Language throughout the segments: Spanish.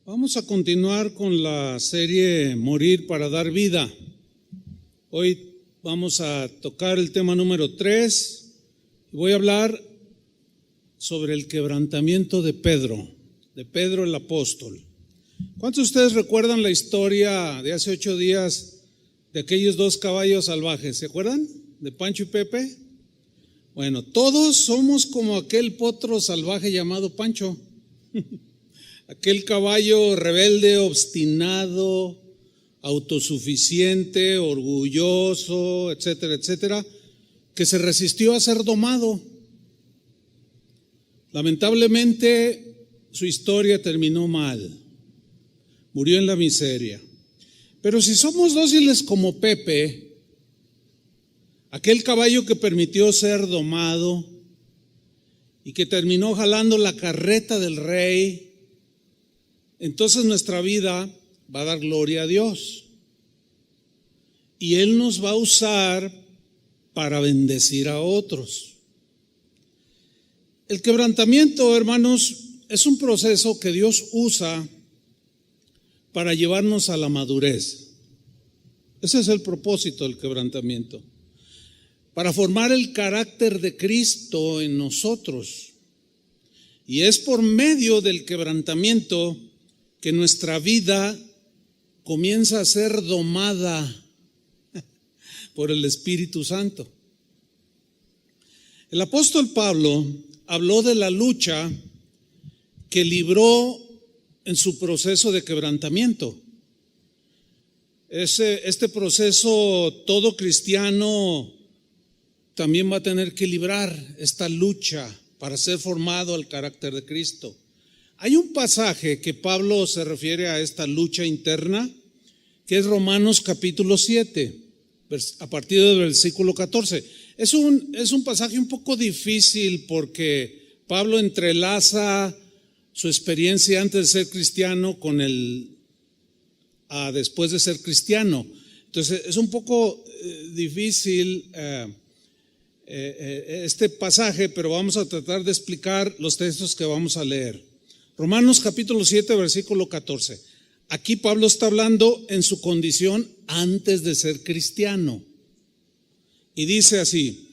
Vamos a continuar con la serie Morir para dar vida. Hoy vamos a tocar el tema número 3 y voy a hablar sobre el quebrantamiento de Pedro el apóstol. ¿Cuántos de ustedes recuerdan la historia de hace 8 días de aquellos 2 caballos salvajes? ¿Se acuerdan? De Pancho y Pepe. Bueno, todos somos como aquel potro salvaje llamado Pancho. Aquel caballo rebelde, obstinado, autosuficiente, orgulloso, etcétera, etcétera, que se resistió a ser domado. Lamentablemente, su historia terminó mal. Murió en la miseria. Pero si somos dóciles como Pepe, aquel caballo que permitió ser domado y que terminó jalando la carreta del rey, entonces nuestra vida va a dar gloria a Dios. Y Él nos va a usar para bendecir a otros. El quebrantamiento, hermanos, es un proceso que Dios usa para llevarnos a la madurez. Ese es el propósito del quebrantamiento. Para formar el carácter de Cristo en nosotros. Y es por medio del quebrantamiento que nuestra vida comienza a ser domada por el Espíritu Santo. El apóstol Pablo habló de la lucha que libró en su proceso de quebrantamiento. Este proceso todo cristiano también va a tener que librar esta lucha para ser formado al carácter de Cristo. Hay un pasaje que Pablo se refiere a esta lucha interna, que es Romanos capítulo 7, a partir del versículo 14. Es un pasaje un poco difícil porque Pablo entrelaza su experiencia antes de ser cristiano con después de ser cristiano. Entonces es un poco difícil este pasaje, pero vamos a tratar de explicar los textos que vamos a leer. Romanos capítulo 7, versículo 14. Aquí Pablo está hablando en su condición antes de ser cristiano. Y dice así: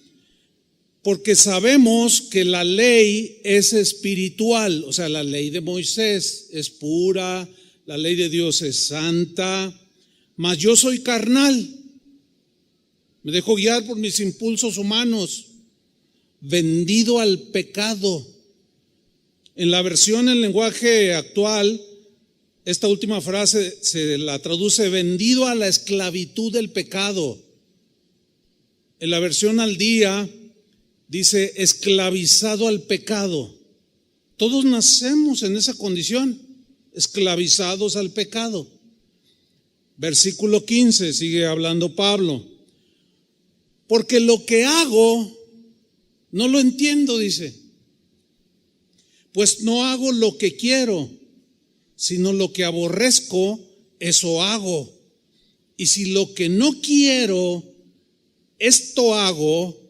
porque sabemos que la ley es espiritual, o sea, la ley de Moisés es pura, la ley de Dios es santa, mas yo soy carnal, me dejo guiar por mis impulsos humanos, vendido al pecado. En la versión en lenguaje actual, esta última frase se la traduce vendido a la esclavitud del pecado. En la versión al día dice esclavizado al pecado. Todos nacemos en esa condición, esclavizados al pecado. Versículo 15, sigue hablando Pablo. Porque lo que hago no lo entiendo, dice. Pues no hago lo que quiero, sino lo que aborrezco, eso hago. Y si lo que no quiero, esto hago,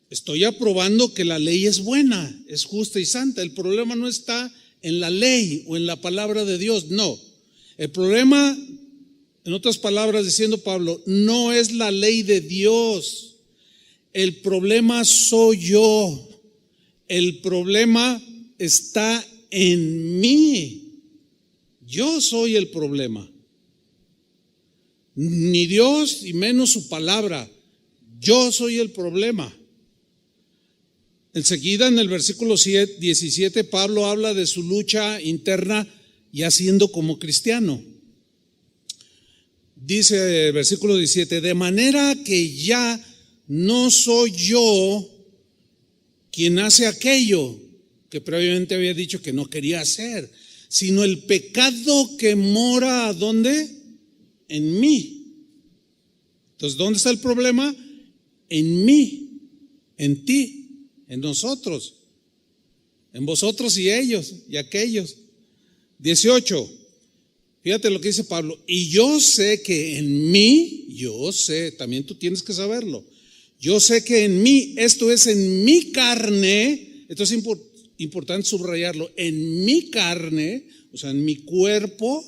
estoy aprobando que la ley es buena, es justa y santa. El problema no está en la ley o en la palabra de Dios, no. El problema, en otras palabras, diciendo Pablo, no es la ley de Dios. El problema soy yo. El problema está en mí. Yo soy el problema. Ni Dios y menos su palabra. Yo soy el problema. Enseguida en el versículo 17 Pablo habla de su lucha interna ya siendo como cristiano. Dice el versículo 17, de manera que ya no soy yo quien hace aquello que previamente había dicho que no quería hacer, sino el pecado que mora, ¿dónde? En mí. Entonces, ¿dónde está el problema? En mí, en ti, en nosotros, en vosotros y ellos y aquellos. 18, fíjate lo que dice Pablo, y yo sé que en mí, yo sé, también tú tienes que saberlo, yo sé que en mí, esto es en mi carne, esto es importante subrayarlo, en mi carne, o sea, en mi cuerpo,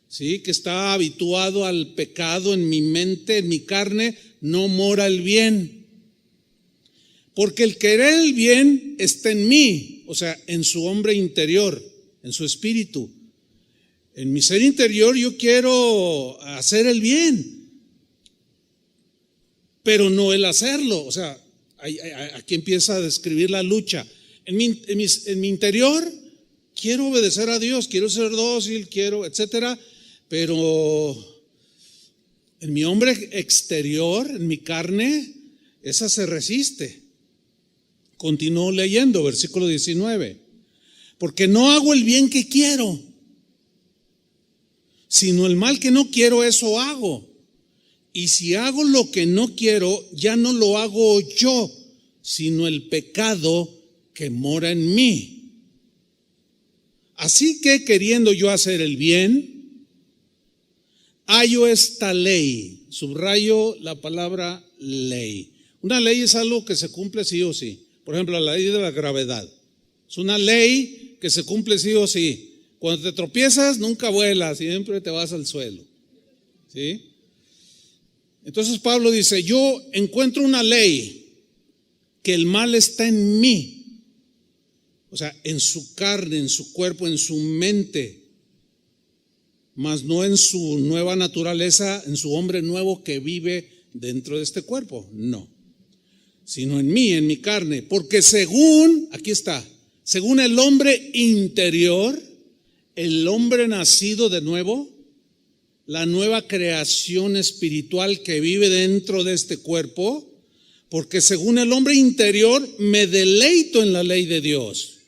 ¿sí?, que está habituado al pecado, en mi mente, en mi carne, no mora el bien. Porque el querer el bien está en mí, o sea, en su hombre interior, en su espíritu. En mi ser interior yo quiero hacer el bien, pero no el hacerlo. O sea, aquí empieza a describir la lucha. En mi interior quiero obedecer a Dios, quiero ser dócil, quiero, etcétera, pero en mi hombre exterior, en mi carne, esa se resiste. Continúo leyendo, versículo 19. Porque no hago el bien que quiero, sino el mal que no quiero, eso hago. Y si hago lo que no quiero, ya no lo hago yo, sino el pecado que mora en mí. Así que queriendo yo hacer el bien, hallo esta ley. Subrayo la palabra ley. Una ley es algo que se cumple sí o sí. Por ejemplo, la ley de la gravedad. Es una ley que se cumple sí o sí. Cuando te tropiezas, nunca vuelas, siempre te vas al suelo. ¿Sí? Entonces Pablo dice, yo encuentro una ley, que el mal está en mí. O sea, en su carne, en su cuerpo, en su mente. Mas no en su nueva naturaleza, en su hombre nuevo que vive dentro de este cuerpo. No. Sino en mí, en mi carne. Porque según, aquí está, según el hombre interior, el hombre nacido de nuevo, la nueva creación espiritual que vive dentro de este cuerpo, porque según el hombre interior me deleito en la ley de Dios.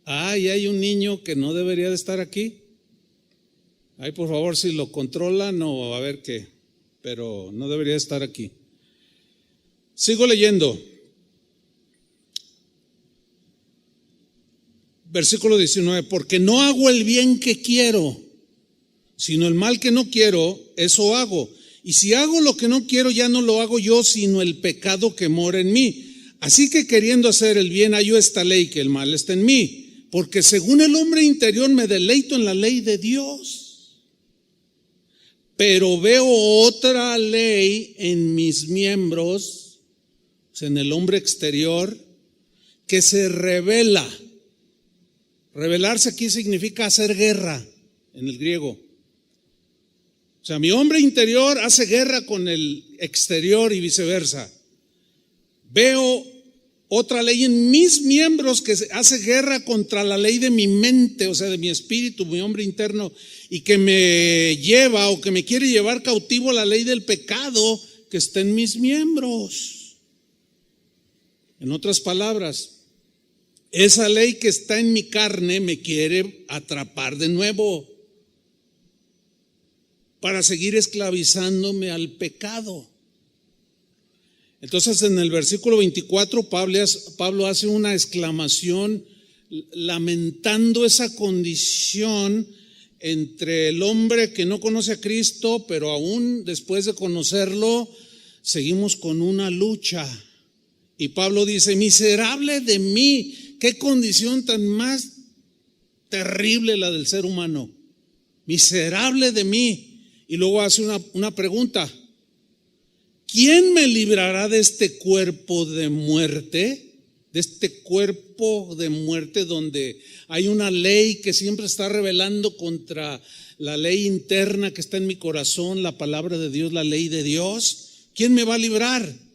Ay, hay un niño que no debería de estar aquí. Ay, por favor, si lo controlan o a ver qué, pero no debería estar aquí. Sigo leyendo. Versículo 19, porque no hago el bien que quiero, sino el mal que no quiero, eso hago. Y si hago lo que no quiero, ya no lo hago yo, sino el pecado que mora en mí. Así que queriendo hacer el bien, hallo esta ley, que el mal está en mí. Porque según el hombre interior me deleito en la ley de Dios. Pero veo otra ley en mis miembros, o sea, en el hombre exterior, que se revela. Rebelarse aquí significa hacer guerra en el griego. O sea, mi hombre interior hace guerra con el exterior y viceversa. Veo otra ley en mis miembros que hace guerra contra la ley de mi mente, o sea, de mi espíritu, mi hombre interno, y que me lleva o que me quiere llevar cautivo a la ley del pecado que está en mis miembros. En otras palabras, esa ley que está en mi carne me quiere atrapar de nuevo para seguir esclavizándome al pecado. Entonces en el versículo 24 Pablo hace una exclamación lamentando esa condición entre el hombre que no conoce a Cristo, pero aún después de conocerlo seguimos con una lucha. Y Pablo dice, miserable de mí, qué condición tan más terrible la del ser humano, miserable de mí. Y luego hace una pregunta, ¿quién me librará de este cuerpo de muerte? De este cuerpo de muerte donde hay una ley que siempre está rebelando contra la ley interna que está en mi corazón, la palabra de Dios, la ley de Dios. ¿Quién me va a librar?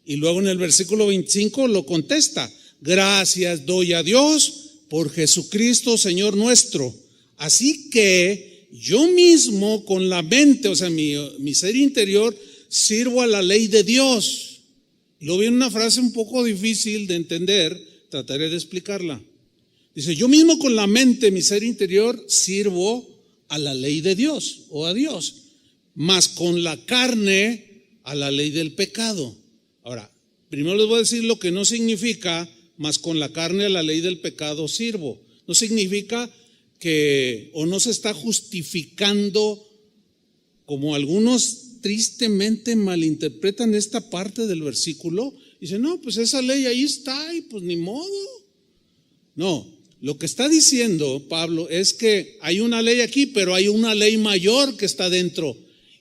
Y luego en el versículo 25 lo contesta, gracias doy a Dios por Jesucristo Señor nuestro. Así que yo mismo con la mente, o sea, mi ser interior, sirvo a la ley de Dios. Luego viene una frase un poco difícil de entender, trataré de explicarla. Dice, yo mismo con la mente, mi ser interior, sirvo a la ley de Dios o a Dios, mas con la carne a la ley del pecado. Ahora, primero les voy a decir lo que no significa, mas con la carne a la ley del pecado sirvo. No significa que, o no se está justificando, como algunos tristemente malinterpretan esta parte del versículo. Dicen, no, pues esa ley ahí está y pues ni modo. No, lo que está diciendo Pablo es que hay una ley aquí, pero hay una ley mayor que está dentro.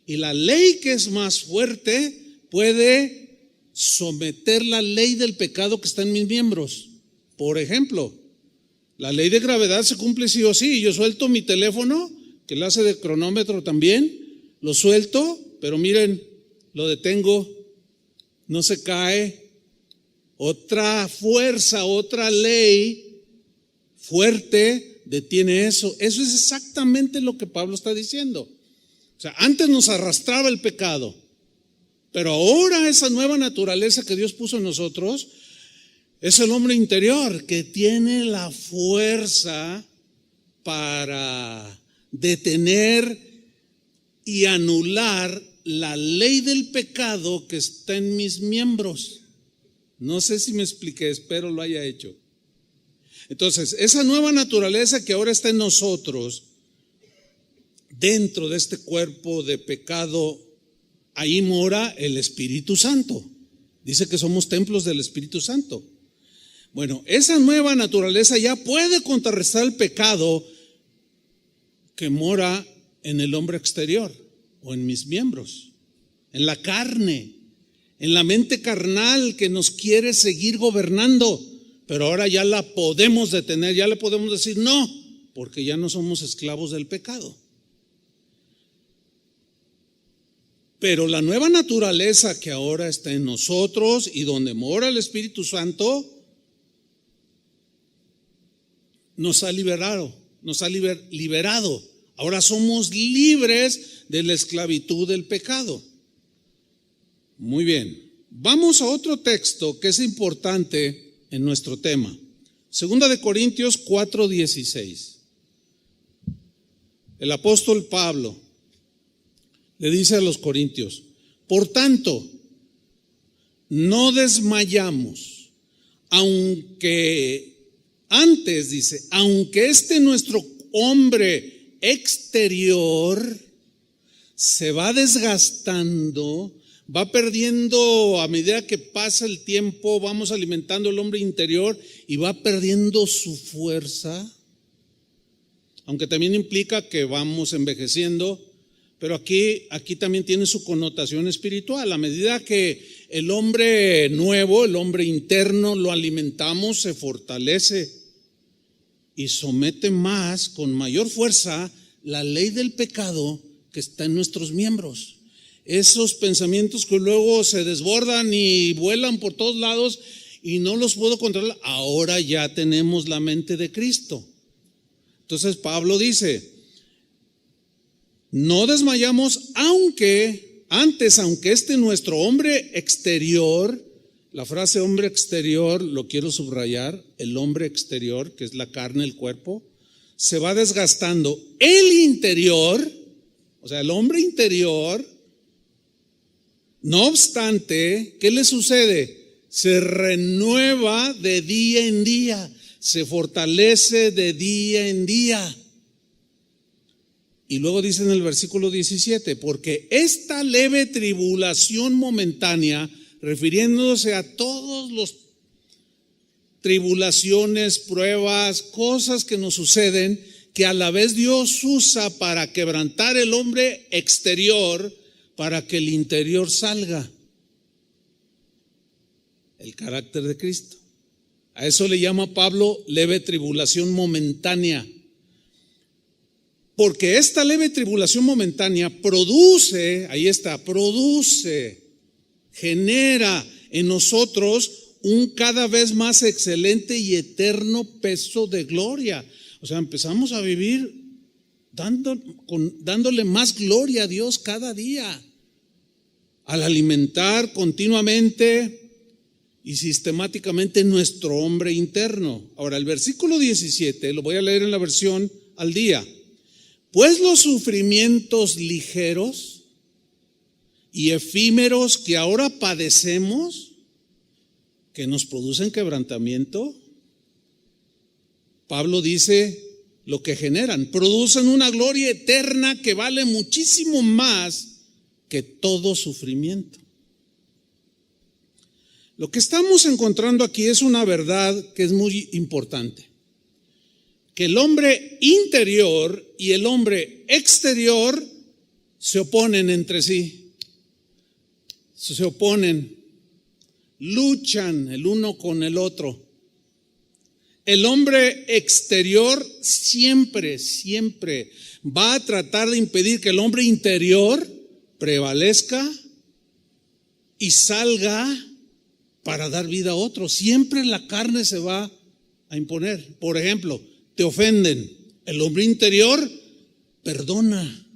Y la ley que es más fuerte puede someter la ley del pecado que está en mis miembros. Por ejemplo, la ley de gravedad se cumple sí o sí. Yo suelto mi teléfono, que le hace de cronómetro también, lo suelto, pero miren, lo detengo, no se cae. Otra fuerza, otra ley fuerte detiene eso. Eso es exactamente lo que Pablo está diciendo. O sea, antes nos arrastraba el pecado, pero ahora esa nueva naturaleza que Dios puso en nosotros es el hombre interior que tiene la fuerza para detener y anular la ley del pecado que está en mis miembros. No sé si me expliqué, espero lo haya hecho. Entonces, esa nueva naturaleza que ahora está en nosotros, dentro de este cuerpo de pecado, ahí mora el Espíritu Santo. Dice que somos templos del Espíritu Santo. Bueno, esa nueva naturaleza ya puede contrarrestar el pecado que mora en el hombre exterior o en mis miembros, en la carne, en la mente carnal que nos quiere seguir gobernando, pero ahora ya la podemos detener, ya le podemos decir no, porque ya no somos esclavos del pecado. Pero la nueva naturaleza que ahora está en nosotros y donde mora el Espíritu Santo nos ha liberado, liberado. Ahora somos libres de la esclavitud del pecado. Muy bien, vamos a otro texto que es importante en nuestro tema. 2 Corintios 4:16. El apóstol Pablo le dice a los corintios: por tanto, no desmayamos, aunque antes dice, aunque nuestro hombre exterior se va desgastando, va perdiendo a medida que pasa el tiempo, vamos alimentando el hombre interior y va perdiendo su fuerza, aunque también implica que vamos envejeciendo, pero aquí también tiene su connotación espiritual. A medida que el hombre nuevo, el hombre interno, lo alimentamos, se fortalece y somete más, con mayor fuerza, la ley del pecado que está en nuestros miembros. Esos pensamientos que luego se desbordan y vuelan por todos lados y no los puedo controlar, ahora ya tenemos la mente de Cristo. Entonces Pablo dice: no desmayamos, aunque nuestro hombre exterior, la frase hombre exterior lo quiero subrayar, el hombre exterior, que es la carne, el cuerpo, se va desgastando. El interior, o sea, el hombre interior, no obstante, ¿qué le sucede? Se renueva de día en día, se fortalece de día en día. Y luego dice en el versículo 17, porque esta leve tribulación momentánea, refiriéndose a todos los tribulaciones, pruebas, cosas que nos suceden, que a la vez Dios usa para quebrantar el hombre exterior, para que el interior salga. El carácter de Cristo. A eso le llama Pablo leve tribulación momentánea. Porque esta leve tribulación momentánea produce, genera en nosotros un cada vez más excelente y eterno peso de gloria. O sea, empezamos a vivir dándole más gloria a Dios cada día, al alimentar continuamente y sistemáticamente nuestro hombre interno. Ahora, el versículo 17, lo voy a leer en la versión al día. Pues los sufrimientos ligeros y efímeros que ahora padecemos, que nos producen quebrantamiento, Pablo dice lo que generan, producen una gloria eterna que vale muchísimo más que todo sufrimiento. Lo que estamos encontrando aquí es una verdad que es muy importante. que el hombre interior y el hombre exterior se oponen entre sí. Se oponen, luchan el uno con el otro. El hombre exterior siempre va a tratar de impedir que el hombre interior prevalezca y salga para dar vida a otro. Siempre la carne se va a imponer. Por ejemplo, te ofenden. El hombre interior perdona,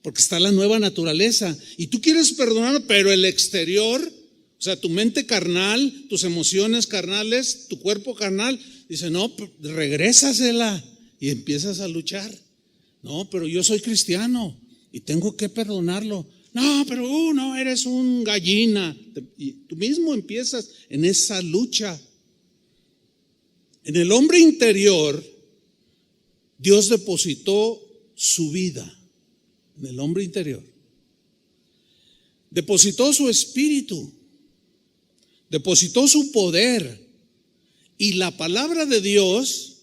porque está la nueva naturaleza. Y tú quieres perdonar, pero el exterior, o sea, tu mente carnal, tus emociones carnales, tu cuerpo carnal, dice, no, regrésasela. Y empiezas a luchar. No, pero yo soy cristiano y tengo que perdonarlo. No, pero no, eres un gallina. Y tú mismo empiezas en esa lucha. En el hombre interior, Dios depositó su vida. En el hombre interior. Depositó su espíritu. Depositó su poder. Y la palabra de Dios,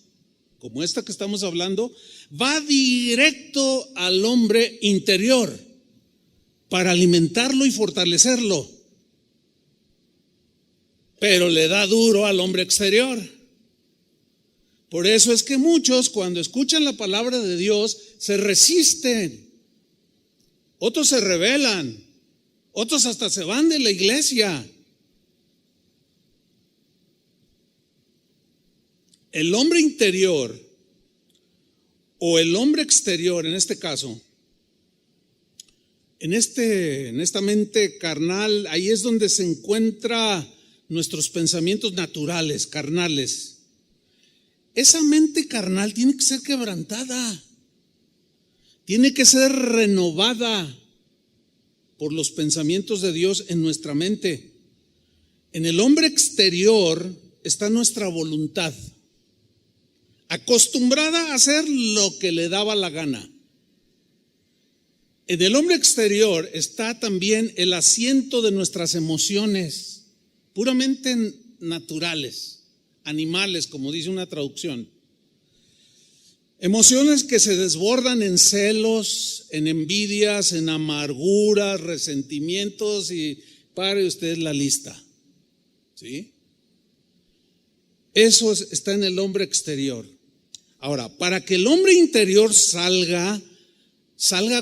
como esta que estamos hablando, va directo al hombre interior para alimentarlo y fortalecerlo. Pero le da duro al hombre exterior. Por eso es que muchos, cuando escuchan la palabra de Dios, se resisten. Otros se rebelan. Otros hasta se van de la iglesia. El hombre interior o el hombre exterior, en este caso, en esta mente carnal, ahí es donde se encuentran nuestros pensamientos naturales, carnales. Esa mente carnal tiene que ser quebrantada, tiene que ser renovada por los pensamientos de Dios en nuestra mente. En el hombre exterior está nuestra voluntad, acostumbrada a hacer lo que le daba la gana. En el hombre exterior está también el asiento de nuestras emociones, puramente naturales, animales, como dice una traducción. Emociones que se desbordan en celos, en envidias, en amarguras, resentimientos, y pare usted la lista. ¿Sí? Eso está en el hombre exterior. Ahora, para que el hombre interior salga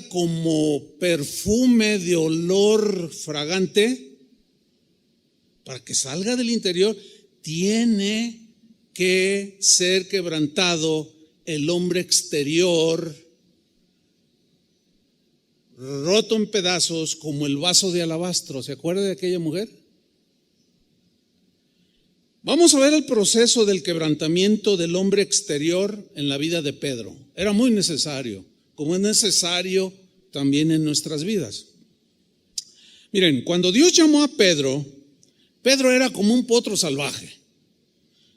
como perfume de olor fragante, para que salga del interior, tiene que ser quebrantado el hombre exterior, roto en pedazos como el vaso de alabastro. ¿Se acuerda de aquella mujer? Vamos a ver el proceso del quebrantamiento del hombre exterior en la vida de Pedro. Era muy necesario, como es necesario también en nuestras vidas. Miren, cuando Dios llamó a Pedro, Pedro era como un potro salvaje.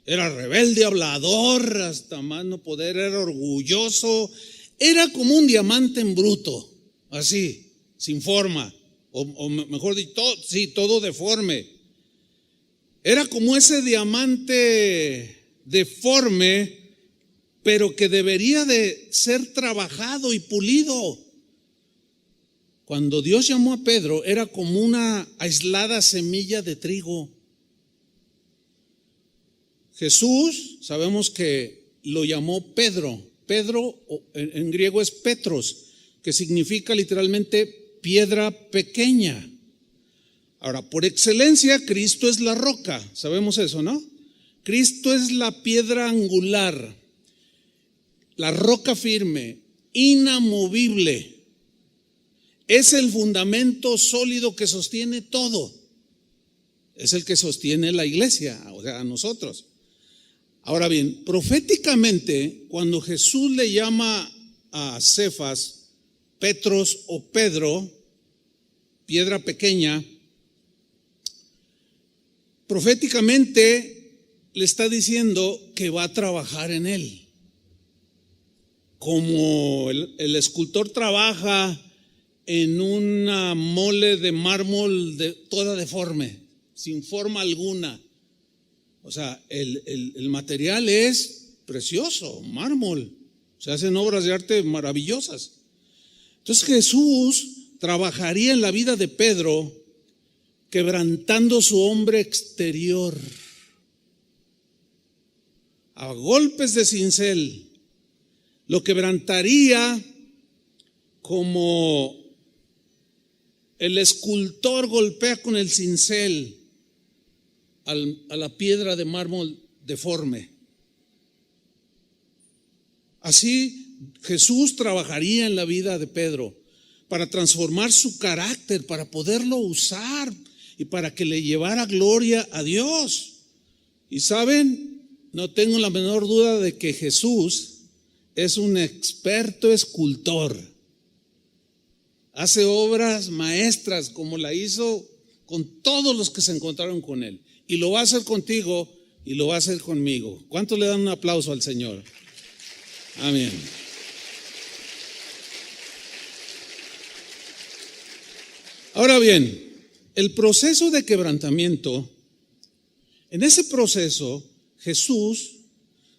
Era rebelde, hablador, hasta más no poder, era orgulloso. Era como un diamante en bruto, así, sin forma, o mejor dicho, todo deforme. Era como ese diamante deforme, pero que debería de ser trabajado y pulido. Cuando Dios llamó a Pedro, era como una aislada semilla de trigo. Jesús, sabemos que lo llamó Pedro. Pedro en griego es Petros, que significa literalmente piedra pequeña. Ahora, por excelencia, Cristo es la roca, sabemos eso, ¿no? Cristo es la piedra angular, la roca firme, inamovible. Es el fundamento sólido que sostiene todo. Es el que sostiene la iglesia, o sea, a nosotros. Ahora bien, proféticamente, cuando Jesús le llama a Cefas, Petros o Pedro, piedra pequeña, proféticamente le está diciendo que va a trabajar en él. Como el escultor trabaja en una mole de mármol toda deforme, sin forma alguna. O sea, el material es precioso, mármol. Se hacen obras de arte maravillosas. Entonces Jesús trabajaría en la vida de Pedro quebrantando su hombre exterior. A golpes de cincel. Lo quebrantaría como el escultor golpea con el cincel a la piedra de mármol deforme. Así Jesús trabajaría en la vida de Pedro para transformar su carácter, para poderlo usar y para que le llevara gloria a Dios. Y saben, no tengo la menor duda de que Jesús es un experto escultor. Hace obras maestras como la hizo con todos los que se encontraron con él. Y lo va a hacer contigo y lo va a hacer conmigo. ¿Cuántos le dan un aplauso al Señor? Amén. Ahora bien, el proceso de quebrantamiento, en ese proceso Jesús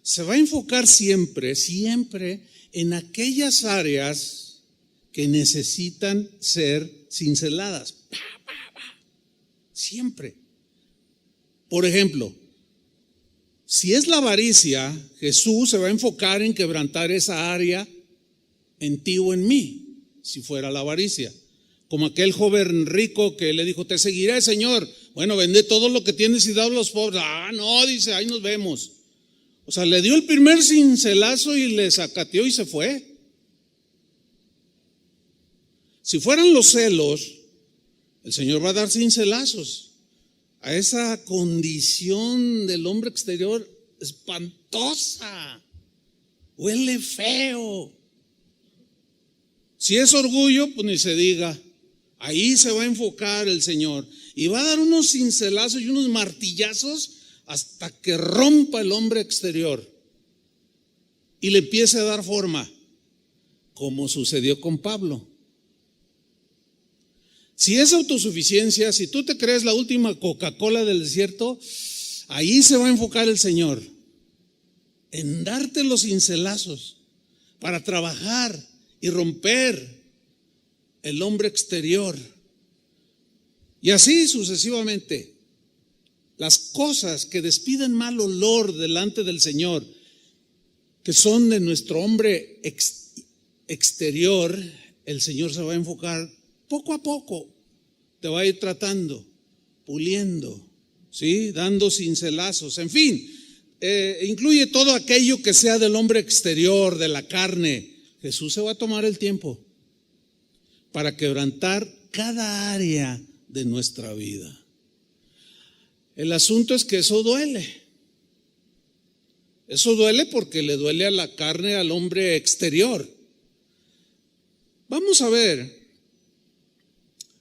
se va a enfocar siempre en aquellas áreas que necesitan ser cinceladas. Siempre. Por ejemplo, si es la avaricia, Jesús se va a enfocar en quebrantar esa área en ti o en mí, si fuera la avaricia. Como aquel joven rico que le dijo, te seguiré, Señor. Bueno, vende todo lo que tienes y dalo a los pobres. No, dice, ahí nos vemos. O sea, le dio el primer cincelazo y le sacateó y se fue. Si fueran los celos, el Señor va a dar cincelazos a esa condición del hombre exterior espantosa. Huele feo. Si es orgullo, pues ni se diga. Ahí se va a enfocar el Señor y va a dar unos cincelazos y unos martillazos hasta que rompa el hombre exterior y le empiece a dar forma, como sucedió con Pablo. Si es autosuficiencia, si tú te crees la última Coca-Cola del desierto, ahí se va a enfocar el Señor, en darte los cincelazos para trabajar y romper el hombre exterior. Y así sucesivamente. Las cosas que despiden mal olor delante del Señor, que son de nuestro hombre exterior, el Señor se va a enfocar poco a poco, te va a ir tratando, puliendo, ¿sí? Dando cincelazos, en fin, incluye todo aquello que sea del hombre exterior, de la carne. Jesús se va a tomar el tiempo para quebrantar cada área de nuestra vida. El asunto es que eso duele. Eso duele porque le duele a la carne, al hombre exterior. Vamos a ver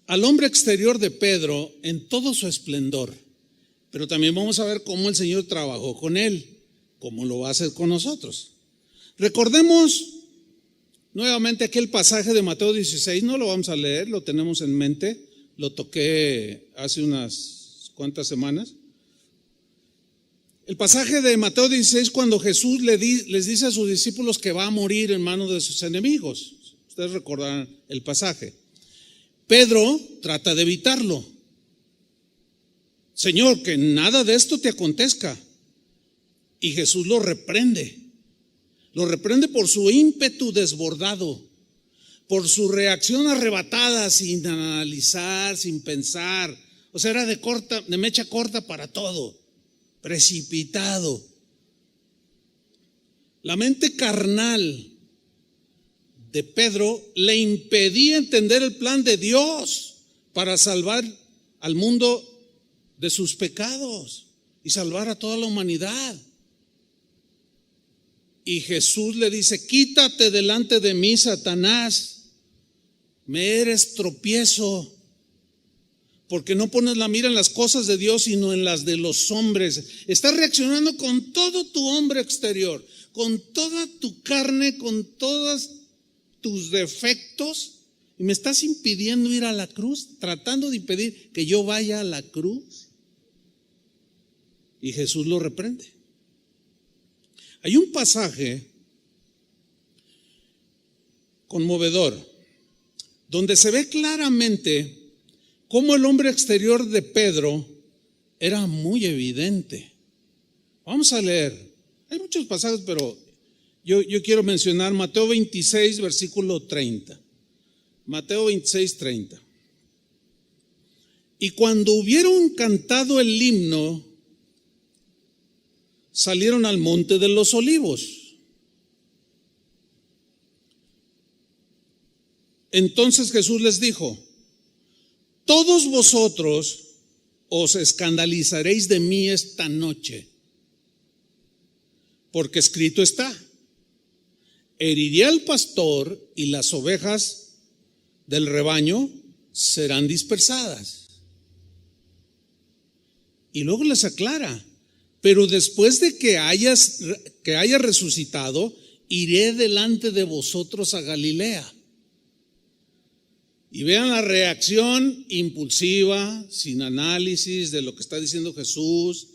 al hombre exterior de Pedro en todo su esplendor, pero también vamos a ver cómo el Señor trabajó con él, cómo lo va a hacer con nosotros. Recordemos nuevamente aquel pasaje de Mateo 16, no lo vamos a leer, lo tenemos en mente, lo toqué hace unas cuántas semanas. El pasaje de Mateo 16, cuando Jesús les dice a sus discípulos que va a morir en manos de sus enemigos. Ustedes recordarán el pasaje. Pedro trata de evitarlo. Señor, que nada de esto te acontezca. Y Jesús lo reprende. Lo reprende por su ímpetu desbordado, por su reacción arrebatada, sin analizar, sin pensar. O sea, era de mecha corta para todo, precipitado. La mente carnal de Pedro le impedía entender el plan de Dios para salvar al mundo de sus pecados y salvar a toda la humanidad. Y Jesús le dice, quítate delante de mí, Satanás, me eres tropiezo, porque no pones la mira en las cosas de Dios, sino en las de los hombres. Estás reaccionando con todo tu hombre exterior, con toda tu carne, con todos tus defectos, y me estás impidiendo ir a la cruz, tratando de impedir que yo vaya a la cruz. Y Jesús lo reprende. Hay un pasaje conmovedor donde se ve claramente cómo el hombre exterior de Pedro era muy evidente. Vamos a leer. Hay muchos pasajes, pero yo quiero mencionar Mateo 26, versículo 30. Mateo 26, 30. Y cuando hubieron cantado el himno, salieron al monte de los olivos. Entonces Jesús les dijo: todos vosotros os escandalizaréis de mí esta noche, porque escrito está: heriré al pastor y las ovejas del rebaño serán dispersadas. Y luego les aclara: pero después de que haya resucitado, iré delante de vosotros a Galilea. Y vean la reacción impulsiva, sin análisis de lo que está diciendo Jesús.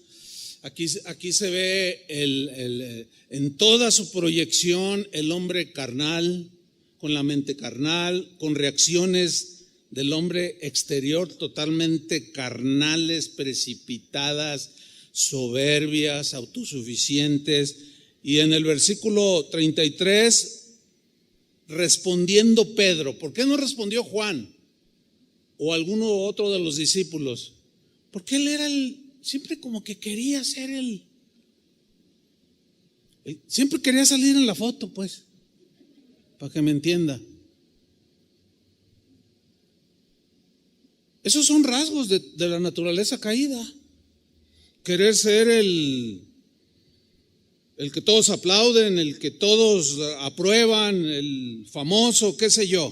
Aquí se ve en toda su proyección el hombre carnal, con la mente carnal, con reacciones del hombre exterior totalmente carnales, precipitadas, soberbias, autosuficientes. Y en el versículo 33, respondiendo Pedro. ¿Por qué no respondió Juan o alguno otro de los discípulos? Porque él era siempre como que quería ser siempre quería salir en la foto, pues, para que me entienda. Esos son rasgos de la naturaleza caída. Querer ser el que todos aplauden, el que todos aprueban, el famoso, qué sé yo.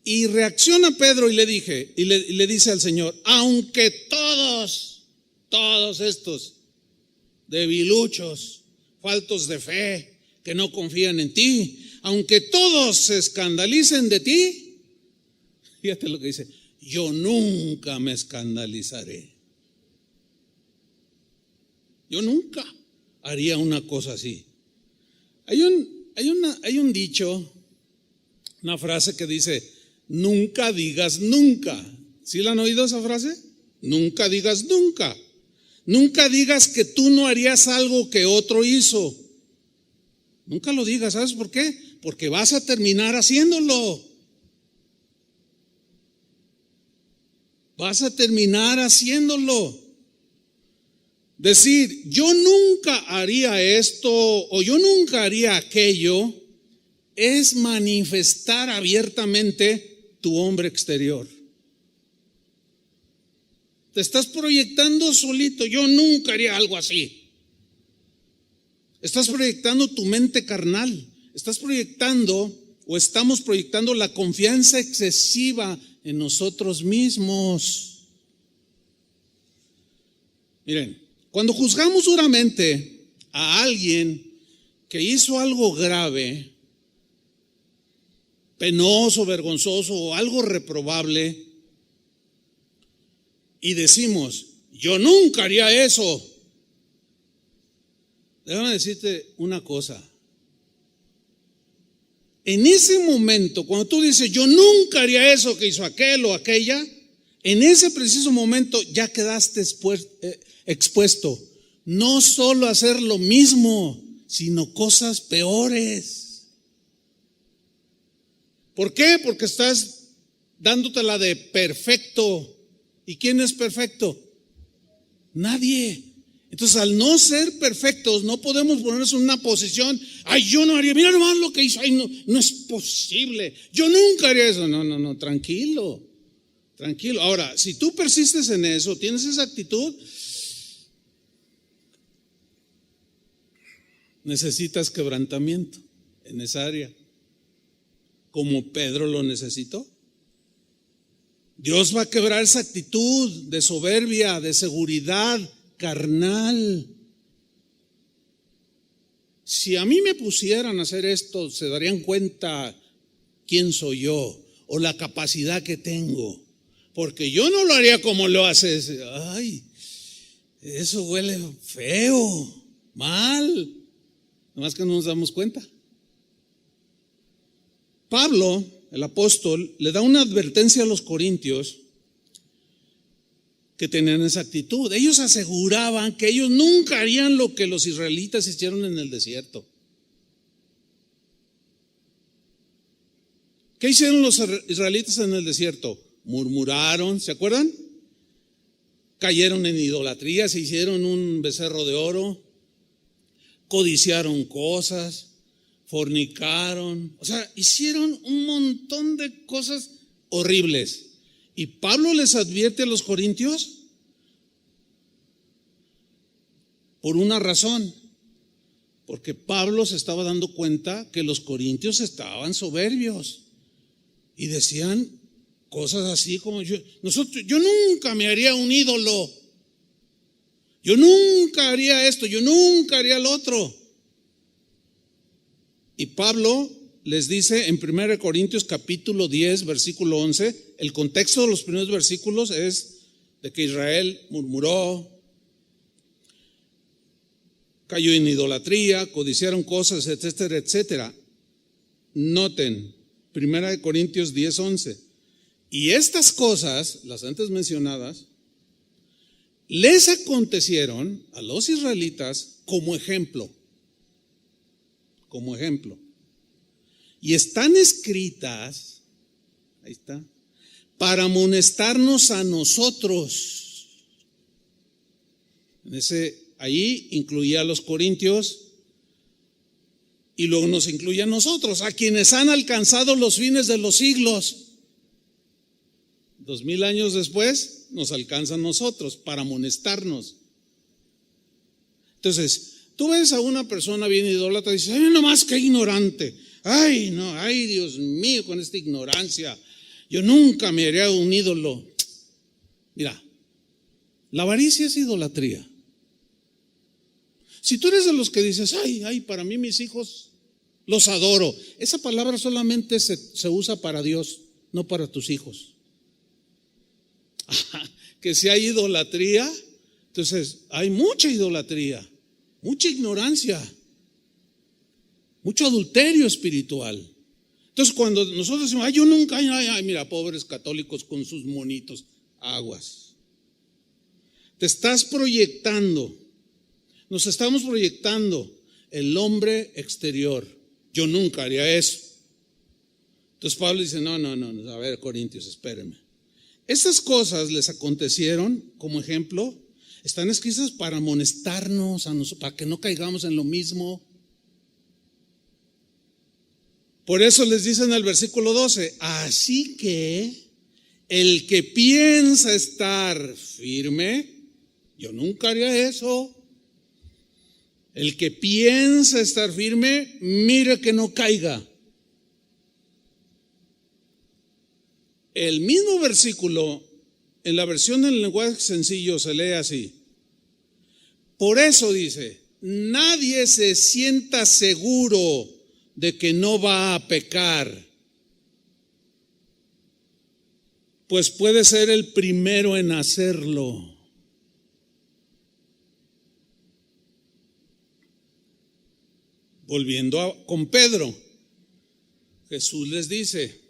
Y reacciona Pedro y le dice al Señor: aunque todos estos debiluchos, faltos de fe, que no confían en ti, aunque todos se escandalicen de ti, fíjate lo que dice: yo nunca me escandalizaré. Yo nunca haría una cosa así. Hay un dicho, una frase que dice: nunca digas nunca. ¿Sí la han oído esa frase? Nunca digas nunca. Nunca digas que tú no harías algo que otro hizo. Nunca lo digas. ¿Sabes por qué? Porque vas a terminar haciéndolo. Vas a terminar haciéndolo. Decir yo nunca haría esto o yo nunca haría aquello es manifestar abiertamente tu hombre exterior. Te estás proyectando solito: yo nunca haría algo así. Estás proyectando tu mente carnal. Estás proyectando o estamos proyectando la confianza excesiva en nosotros mismos. Miren, cuando juzgamos duramente a alguien que hizo algo grave, penoso, vergonzoso o algo reprobable, y decimos yo nunca haría eso, déjame decirte una cosa. En ese momento, cuando tú dices yo nunca haría eso que hizo aquel o aquella, en ese preciso momento ya quedaste expuesto no solo a hacer lo mismo, sino cosas peores. ¿Por qué? Porque estás dándotela de perfecto. ¿Y quién es perfecto? Nadie. Entonces, al no ser perfectos, no podemos ponernos en una posición: ay, yo no haría, mira nomás lo que hizo, ay, no es posible, yo nunca haría eso. No, tranquilo. Ahora, si tú persistes en eso, tienes esa actitud, necesitas quebrantamiento en esa área, como Pedro lo necesitó. Dios va a quebrar esa actitud de soberbia, de seguridad carnal. Si a mí me pusieran a hacer esto, se darían cuenta quién soy yo o la capacidad que tengo, porque yo no lo haría como lo haces. Ay, eso huele feo, mal. Nomás que no nos damos cuenta. Pablo, el apóstol, le da una advertencia a los corintios que tenían esa actitud. Ellos aseguraban que ellos nunca harían lo que los israelitas hicieron en el desierto. ¿Qué hicieron los israelitas en el desierto? Murmuraron, ¿se acuerdan? Cayeron en idolatría, se hicieron un becerro de oro, codiciaron cosas, fornicaron, o sea, hicieron un montón de cosas horribles. Y Pablo les advierte a los corintios por una razón, porque Pablo se estaba dando cuenta que los corintios estaban soberbios y decían cosas así como yo nunca me haría un ídolo, yo nunca haría esto, yo nunca haría lo otro. Y Pablo les dice en 1 Corintios capítulo 10 versículo 11, el contexto de los primeros versículos es de que Israel murmuró, cayó en idolatría, codiciaron cosas, etcétera, etcétera. Noten, 1 Corintios 10, 11. Y estas cosas, las antes mencionadas, les acontecieron a los israelitas como ejemplo. Como ejemplo. Y están escritas, ahí está, para amonestarnos a nosotros. Ahí incluía a los corintios y luego nos incluye a nosotros, a quienes han alcanzado los fines de los siglos. 2000 años después nos alcanza a nosotros para amonestarnos. Entonces, tú ves a una persona bien idólatra y dices, ay, nomás que ignorante. Ay, no, ay, Dios mío, con esta ignorancia. Yo nunca me haría un ídolo. Mira, la avaricia es idolatría. Si tú eres de los que dices, ay, para mí mis hijos los adoro. Esa palabra solamente se usa para Dios, no para tus hijos. Que si hay idolatría, entonces hay mucha idolatría, mucha ignorancia, mucho adulterio espiritual. Entonces cuando nosotros decimos, yo nunca, mira, pobres católicos con sus monitos, aguas. Te estás proyectando, nos estamos proyectando el hombre exterior. Yo nunca haría eso. Entonces Pablo dice, no, a ver, Corintios, espérenme. Estas cosas les acontecieron, como ejemplo, están escritas para amonestarnos, para que no caigamos en lo mismo. Por eso les dice en el versículo 12, así que el que piensa estar firme, yo nunca haría eso. El que piensa estar firme, mire que no caiga. El mismo versículo, en la versión en lenguaje sencillo, se lee así. Por eso dice, nadie se sienta seguro de que no va a pecar, pues puede ser el primero en hacerlo. Volviendo con Pedro, Jesús les dice,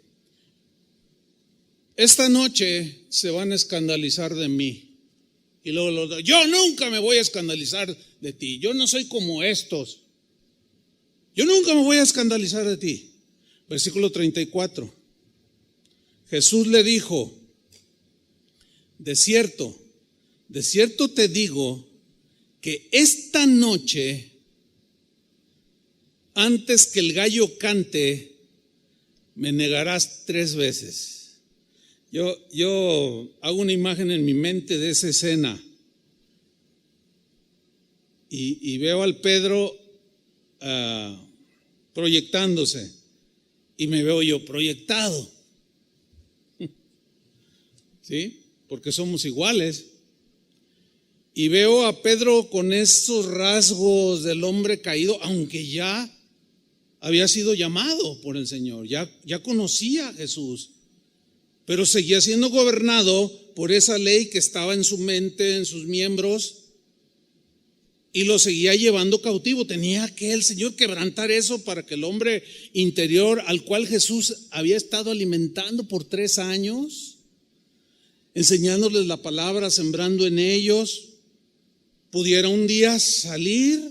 esta noche se van a escandalizar de mí. Y luego yo nunca me voy a escandalizar de ti. Yo no soy como estos. Yo nunca me voy a escandalizar de ti. Versículo 34. Jesús le dijo, de cierto te digo que esta noche, antes que el gallo cante, me negarás 3 veces. Yo hago una imagen en mi mente de esa escena y veo al Pedro proyectándose y me veo yo proyectado, ¿sí? Porque somos iguales. Y veo a Pedro con esos rasgos del hombre caído, aunque ya había sido llamado por el Señor, ya conocía a Jesús, pero seguía siendo gobernado por esa ley que estaba en su mente, en sus miembros, y lo seguía llevando cautivo. Tenía que el Señor quebrantar eso para que el hombre interior, al cual Jesús había estado alimentando por 3 años, enseñándoles la palabra, sembrando en ellos, pudiera un día salir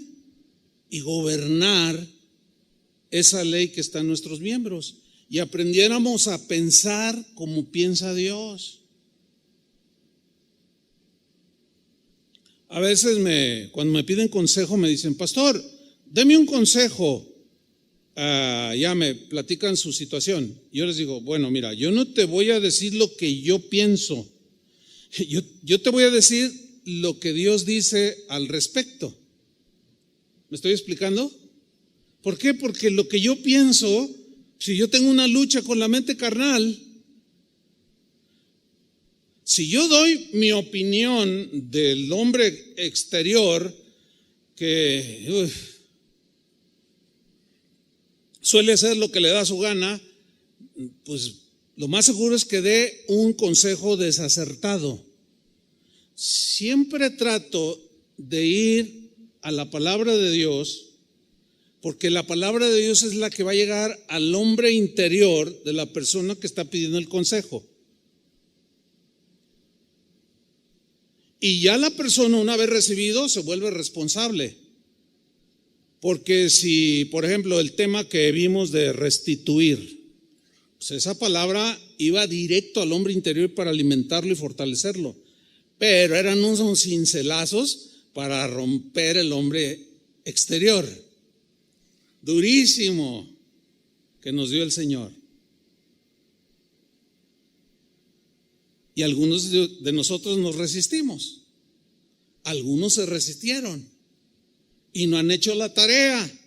y gobernar esa ley que está en nuestros miembros, y aprendiéramos a pensar como piensa Dios. A veces cuando me piden consejo me dicen: pastor, deme un consejo. Ya me platican su situación. Yo les digo: bueno, mira, yo no te voy a decir lo que yo pienso. Yo te voy a decir lo que Dios dice al respecto. ¿Me estoy explicando? ¿Por qué? Porque lo que yo pienso, si yo tengo una lucha con la mente carnal, si yo doy mi opinión del hombre exterior, que suele hacer lo que le da su gana, pues lo más seguro es que dé un consejo desacertado. Siempre trato de ir a la palabra de Dios, porque la palabra de Dios es la que va a llegar al hombre interior de la persona que está pidiendo el consejo. Y ya la persona, una vez recibido, se vuelve responsable. Porque si, por ejemplo, el tema que vimos de restituir, pues esa palabra iba directo al hombre interior para alimentarlo y fortalecerlo. Pero eran unos cincelazos para romper el hombre exterior. Durísimo que nos dio el Señor. Y algunos de nosotros nos resistimos. Algunos se resistieron y no han hecho la tarea,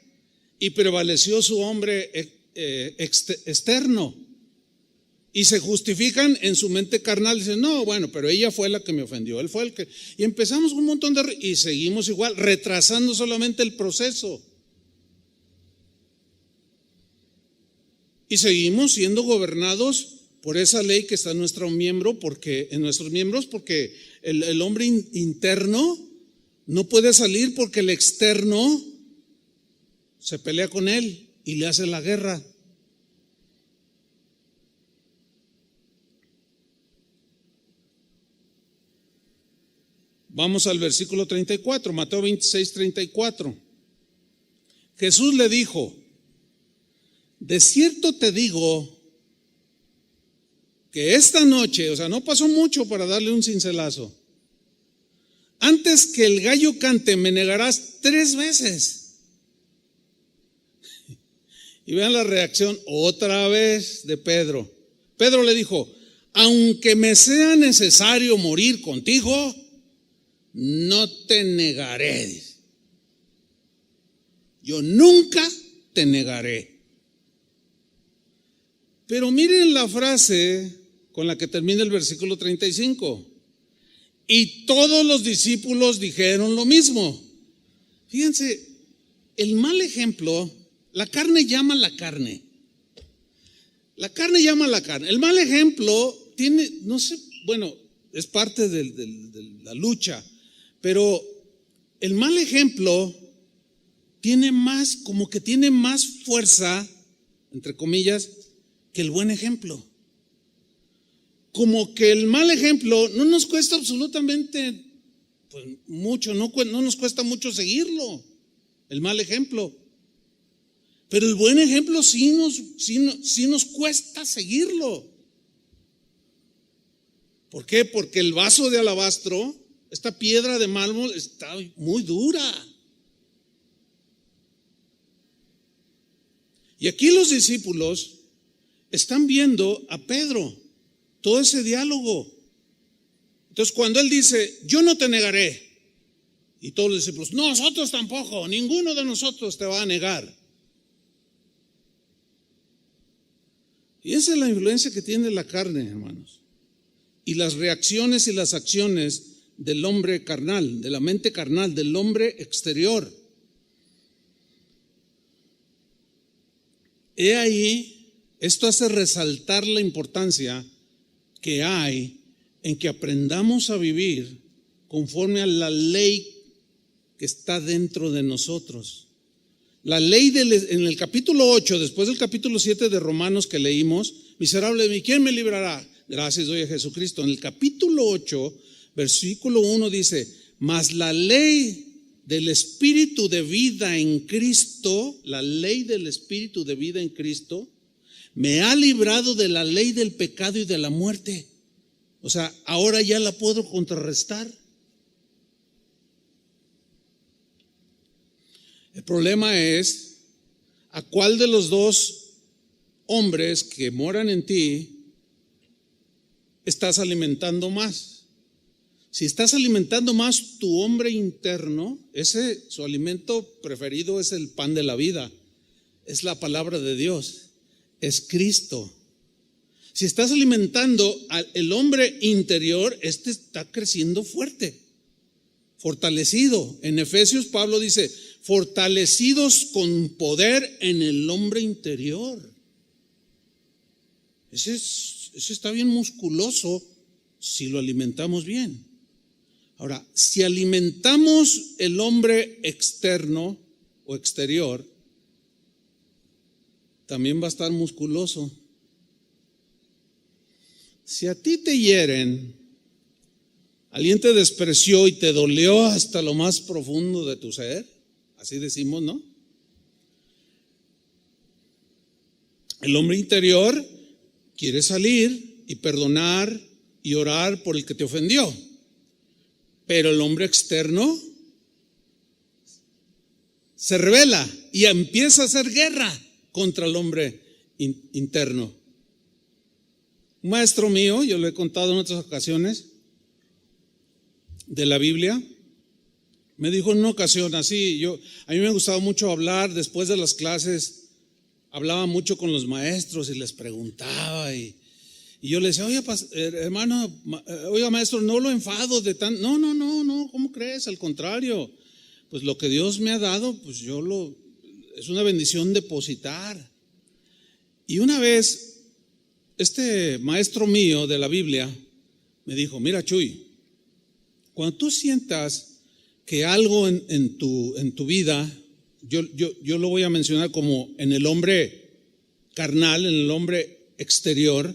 y prevaleció su hombre externo, y se justifican en su mente carnal. Dicen: no, bueno, pero ella fue la que me ofendió, él fue el que... Y empezamos un montón y seguimos igual, retrasando solamente el proceso. Y seguimos siendo gobernados por esa ley que está en nuestros miembros, porque el hombre interno no puede salir, porque el externo se pelea con él y le hace la guerra. Vamos al versículo 34, Mateo 26, 34. Jesús le dijo: de cierto te digo que esta noche, o sea, no pasó mucho para darle un cincelazo, antes que el gallo cante, me negarás 3 veces. Y vean la reacción otra vez de Pedro. Pedro le dijo: aunque me sea necesario morir contigo, no te negaré. Yo nunca te negaré. Pero miren la frase con la que termina el versículo 35. Y todos los discípulos dijeron lo mismo. Fíjense, el mal ejemplo, la carne llama a la carne. La carne llama a la carne. El mal ejemplo tiene, no sé, bueno, es parte de la lucha, pero el mal ejemplo tiene más, como que tiene más fuerza, entre comillas, que el buen ejemplo. Como que el mal ejemplo no nos cuesta absolutamente pues, mucho, no nos cuesta mucho seguirlo, el mal ejemplo. Pero el buen ejemplo sí nos cuesta seguirlo. ¿Por qué? Porque el vaso de alabastro, esta piedra de mármol, está muy dura. Y aquí los discípulos están viendo a Pedro, todo ese diálogo. Entonces cuando él dice: yo no te negaré, y todos los discípulos: nosotros tampoco, ninguno de nosotros te va a negar. Y esa es la influencia que tiene la carne, hermanos, y las reacciones y las acciones del hombre carnal, de la mente carnal, del hombre exterior. He ahí, esto hace resaltar la importancia que hay en que aprendamos a vivir conforme a la ley que está dentro de nosotros. La ley en el capítulo 8, después del capítulo 7 de Romanos que leímos, miserable de mí, ¿quién me librará? Gracias doy a Jesucristo. En el capítulo 8, versículo 1 dice, mas la ley del Espíritu de vida en Cristo, la ley del Espíritu de vida en Cristo, me ha librado de la ley del pecado y de la muerte. O sea, ahora ya la puedo contrarrestar. El problema es a cuál de los dos hombres que moran en ti estás alimentando más. Si estás alimentando más tu hombre interno, su alimento preferido es el pan de la vida, es la palabra de Dios, es Cristo. Si estás alimentando al hombre interior, este está creciendo fuerte, fortalecido. En Efesios Pablo dice, fortalecidos con poder en el hombre interior. Ese está bien musculoso si lo alimentamos bien. Ahora, si alimentamos el hombre externo o exterior, también va a estar musculoso. Si a ti te hieren, alguien te despreció y te dolió hasta lo más profundo de tu ser, así decimos, ¿no? El hombre interior quiere salir y perdonar y orar por el que te ofendió. Pero el hombre externo se rebela y empieza a hacer guerra contra el hombre interno. Un maestro mío, yo lo he contado en otras ocasiones, de la Biblia, me dijo en una ocasión así, a mí me gustaba mucho hablar después de las clases, hablaba mucho con los maestros y les preguntaba y yo le decía, oiga, hermano, oiga maestro, no lo enfado de tan, no, ¿cómo crees? Al contrario, pues lo que Dios me ha dado, pues es una bendición depositar. Y una vez, este maestro mío de la Biblia me dijo, mira Chuy, cuando tú sientas que algo en tu vida, yo lo voy a mencionar como en el hombre carnal, en el hombre exterior,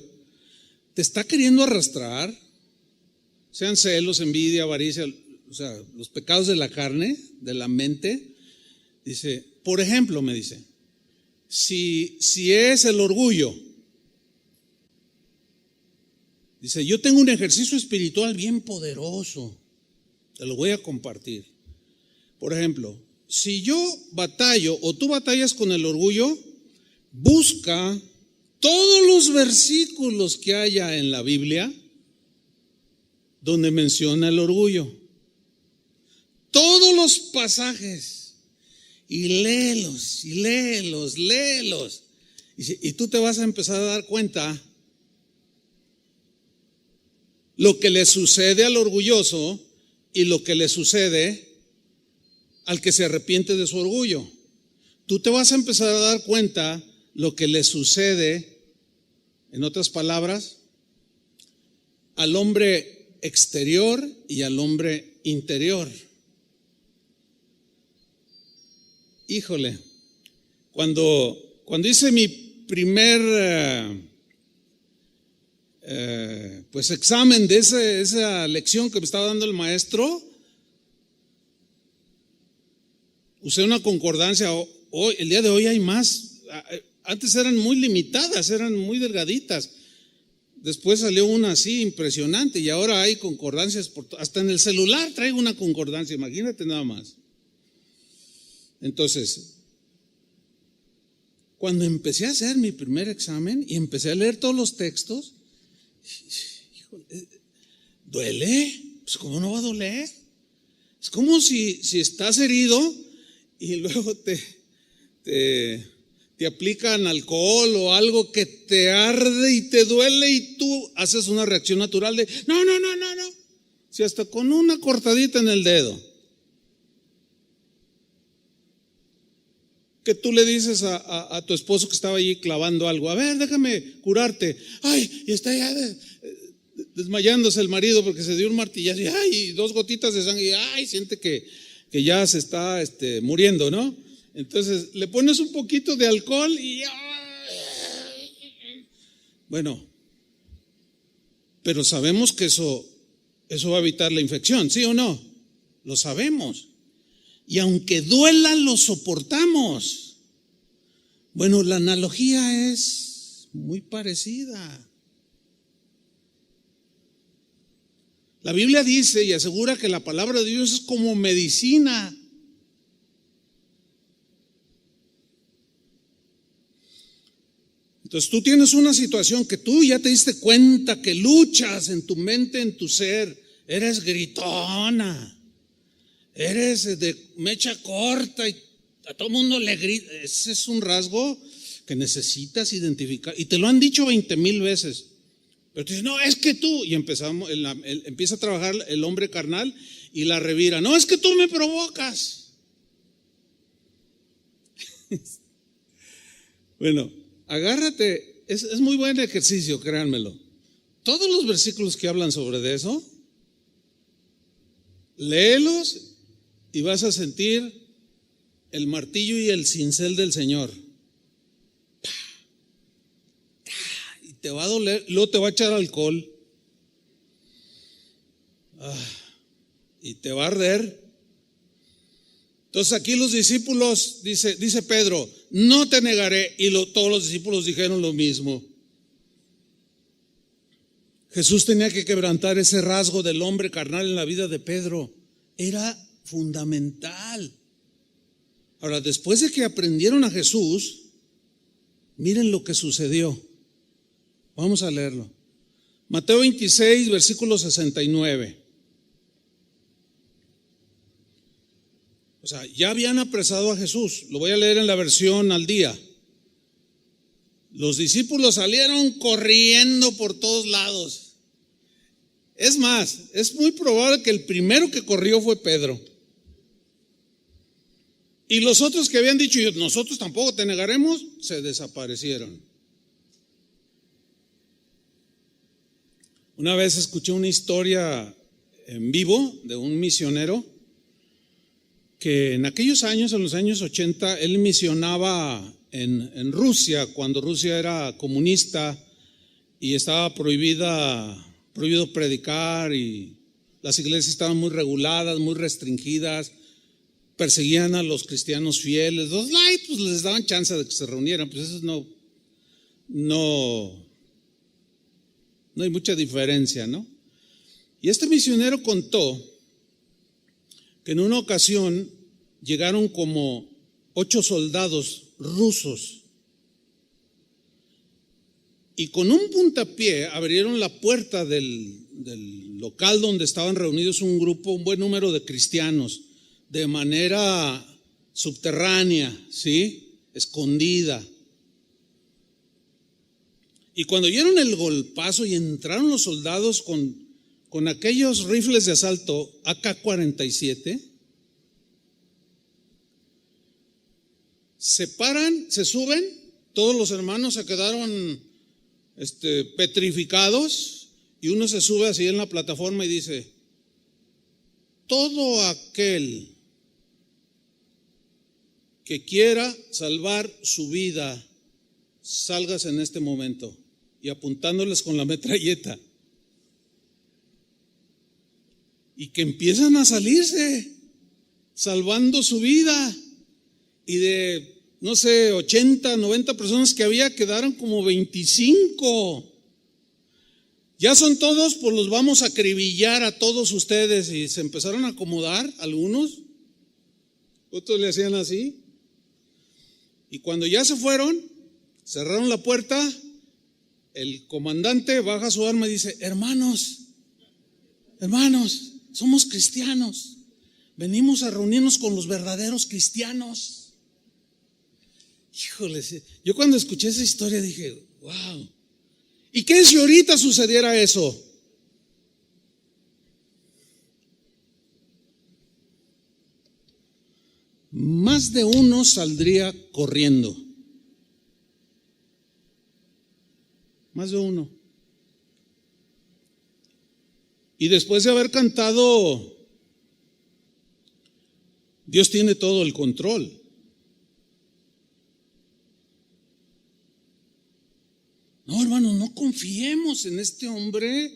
te está queriendo arrastrar, sean celos, envidia, avaricia, o sea, los pecados de la carne, de la mente. Dice, por ejemplo, me dice, si es el orgullo, dice, yo tengo un ejercicio espiritual bien poderoso, te lo voy a compartir. Por ejemplo, si yo batallo o tú batallas con el orgullo, busca todos los versículos que haya en la Biblia donde menciona el orgullo. Todos los pasajes. Y léelos. Y tú te vas a empezar a dar cuenta lo que le sucede al orgulloso y lo que le sucede al que se arrepiente de su orgullo. Tú te vas a empezar a dar cuenta lo que le sucede, en otras palabras, al hombre exterior y al hombre interior. Híjole, cuando hice mi primer pues examen de esa lección que me estaba dando el maestro, usé una concordancia. El día de hoy hay más. Antes eran muy limitadas, eran muy delgaditas. Después salió una así impresionante y ahora hay concordancias hasta en el celular traigo una concordancia, imagínate nada más. Entonces, cuando empecé a hacer mi primer examen y empecé a leer todos los textos, híjole, ¿duele? Pues ¿cómo no va a doler? Es como si estás herido y luego te aplican alcohol o algo que te arde y te duele y tú haces una reacción natural de no. Si hasta con una cortadita en el dedo, que tú le dices a tu esposo que estaba allí clavando algo, a ver, déjame curarte, ay, y está ya desmayándose el marido porque se dio un martillazo y ay, 2 gotitas de sangre y ay, siente que que ya se está muriendo, ¿no? Entonces le pones un poquito de alcohol y bueno, pero sabemos que eso va a evitar la infección, ¿sí o no? Lo sabemos. Y aunque duela, lo soportamos. Bueno, la analogía es muy parecida. La Biblia dice y asegura que la palabra de Dios es como medicina. Entonces tú tienes una situación que tú ya te diste cuenta que luchas en tu mente, en tu ser, eres gritona, eres de mecha corta y a todo mundo le grita. Ese es un rasgo que necesitas identificar y te lo han dicho 20,000 veces. Pero tú dices, no, es que tú, y empieza a trabajar el hombre carnal y la revira, no, es que tú me provocas. Bueno, agárrate, es muy buen ejercicio, créanmelo. Todos los versículos que hablan sobre eso, léelos y vas a sentir el martillo y el cincel del Señor. Y te va a doler, luego te va a echar alcohol. Y te va a arder. Entonces aquí los discípulos, dice Pedro, no te negaré. Y todos los discípulos dijeron lo mismo. Jesús tenía que quebrantar ese rasgo del hombre carnal en la vida de Pedro. Era fundamental. Ahora, después de que aprendieron a Jesús, miren lo que sucedió. Vamos a leerlo. Mateo 26, versículo 69. O sea, ya habían apresado a Jesús. Lo voy a leer en la versión al día. Los discípulos salieron corriendo por todos lados. Es más, es muy probable que el primero que corrió fue Pedro. Y los otros que habían dicho, nosotros tampoco te negaremos, se desaparecieron. Una vez escuché una historia en vivo de un misionero que en aquellos años, en los años 80, él misionaba en Rusia, cuando Rusia era comunista y estaba prohibido predicar y las iglesias estaban muy reguladas, muy restringidas, perseguían a los cristianos fieles. Los light pues les daban chance de que se reunieran, pues eso no hay mucha diferencia, ¿no? Y este misionero contó que en una ocasión llegaron como 8 soldados rusos y con un puntapié abrieron la puerta del local donde estaban reunidos un buen número de cristianos, de manera subterránea, ¿sí? Escondida. Y cuando dieron el golpazo y entraron los soldados con aquellos rifles de asalto AK-47, se paran, se suben, todos los hermanos se quedaron petrificados y uno se sube así en la plataforma y dice, todo aquel que quiera salvar su vida, salgas en este momento, y apuntándoles con la metralleta. Y que empiezan a salirse, salvando su vida. Y de, 80, 90 personas que había, quedaron como 25. Ya son todos, pues los vamos a acribillar a todos ustedes. Y se empezaron a acomodar algunos. Otros le hacían así. Y cuando ya se fueron, cerraron la puerta, el comandante baja su arma y dice, hermanos, somos cristianos, venimos a reunirnos con los verdaderos cristianos. Híjole, yo cuando escuché esa historia dije, wow, ¿y qué si ahorita sucediera eso? Más de uno saldría corriendo. Más de uno. Y después de haber cantado Dios tiene todo el control. No, hermanos, no confiemos en este hombre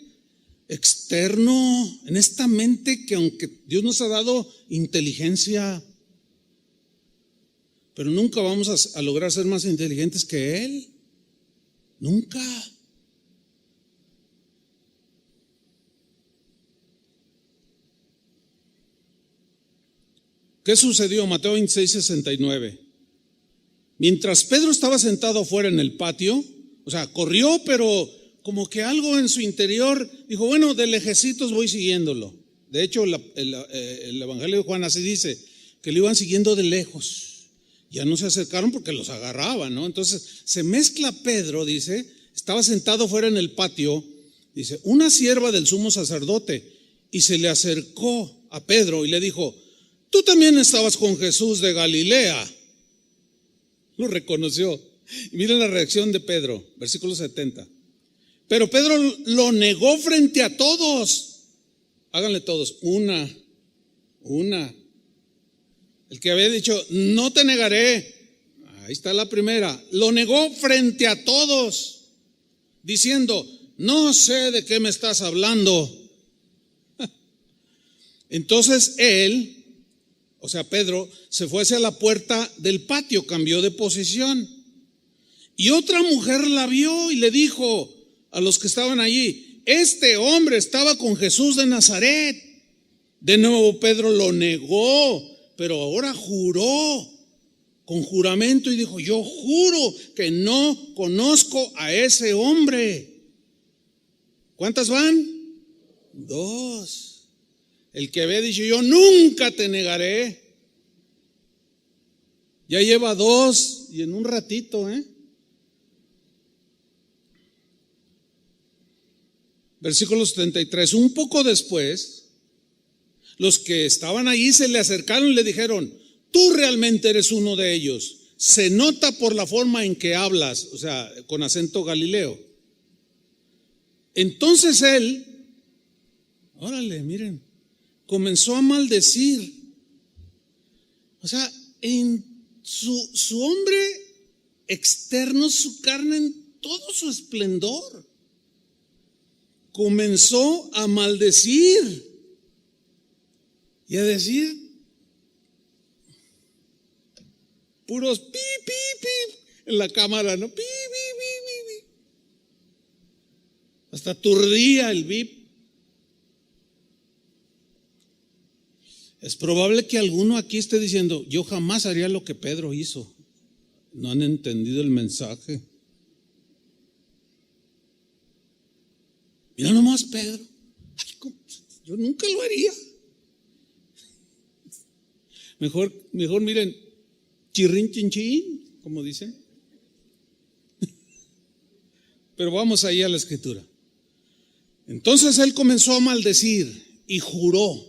externo, en esta mente que aunque Dios nos ha dado inteligencia, pero nunca vamos a lograr ser más inteligentes que Él. Nunca. ¿Qué sucedió? Mateo 26, 69. Mientras Pedro estaba sentado afuera en el patio, o sea, corrió, pero como que algo en su interior dijo, bueno, de lejecitos voy siguiéndolo. De hecho, el Evangelio de Juan así dice, que lo iban siguiendo de lejos. Ya no se acercaron porque los agarraban, ¿no? Entonces se mezcla Pedro, dice, estaba sentado fuera en el patio, dice, una sierva del sumo sacerdote, y se le acercó a Pedro y le dijo, tú también estabas con Jesús de Galilea. Lo reconoció. Y miren la reacción de Pedro, versículo 70. Pero Pedro lo negó frente a todos. Háganle todos, una. El que había dicho, no te negaré, ahí está la primera, lo negó frente a todos, diciendo, no sé de qué me estás hablando. Entonces él, o sea Pedro, se fue hacia la puerta del patio, cambió de posición. Y otra mujer la vio y le dijo a los que estaban allí, este hombre estaba con Jesús de Nazaret. De nuevo Pedro lo negó, pero ahora juró con juramento y dijo, yo juro que no conozco a ese hombre. ¿Cuántas van? 2. El que había dicho, yo nunca te negaré, ya lleva 2 y en un ratito, Versículo 73. Un poco después, los que estaban allí se le acercaron y le dijeron, tú realmente eres uno de ellos. Se nota por la forma en que hablas, o sea, con acento galileo. Entonces él, órale, miren, comenzó a maldecir. O sea, en su hombre externo, su carne en todo su esplendor, comenzó a maldecir y a decir puros pi, pi, pi en la cámara, ¿no? Pi, pi, pi, pi, pi. Hasta aturdía el bip. Es probable que alguno aquí esté diciendo, yo jamás haría lo que Pedro hizo. No han entendido el mensaje. Mira nomás Pedro. Ay, yo nunca lo haría. Mejor miren, chirrin chin chin, como dicen. Pero vamos ahí a la escritura. Entonces él comenzó a maldecir y juró,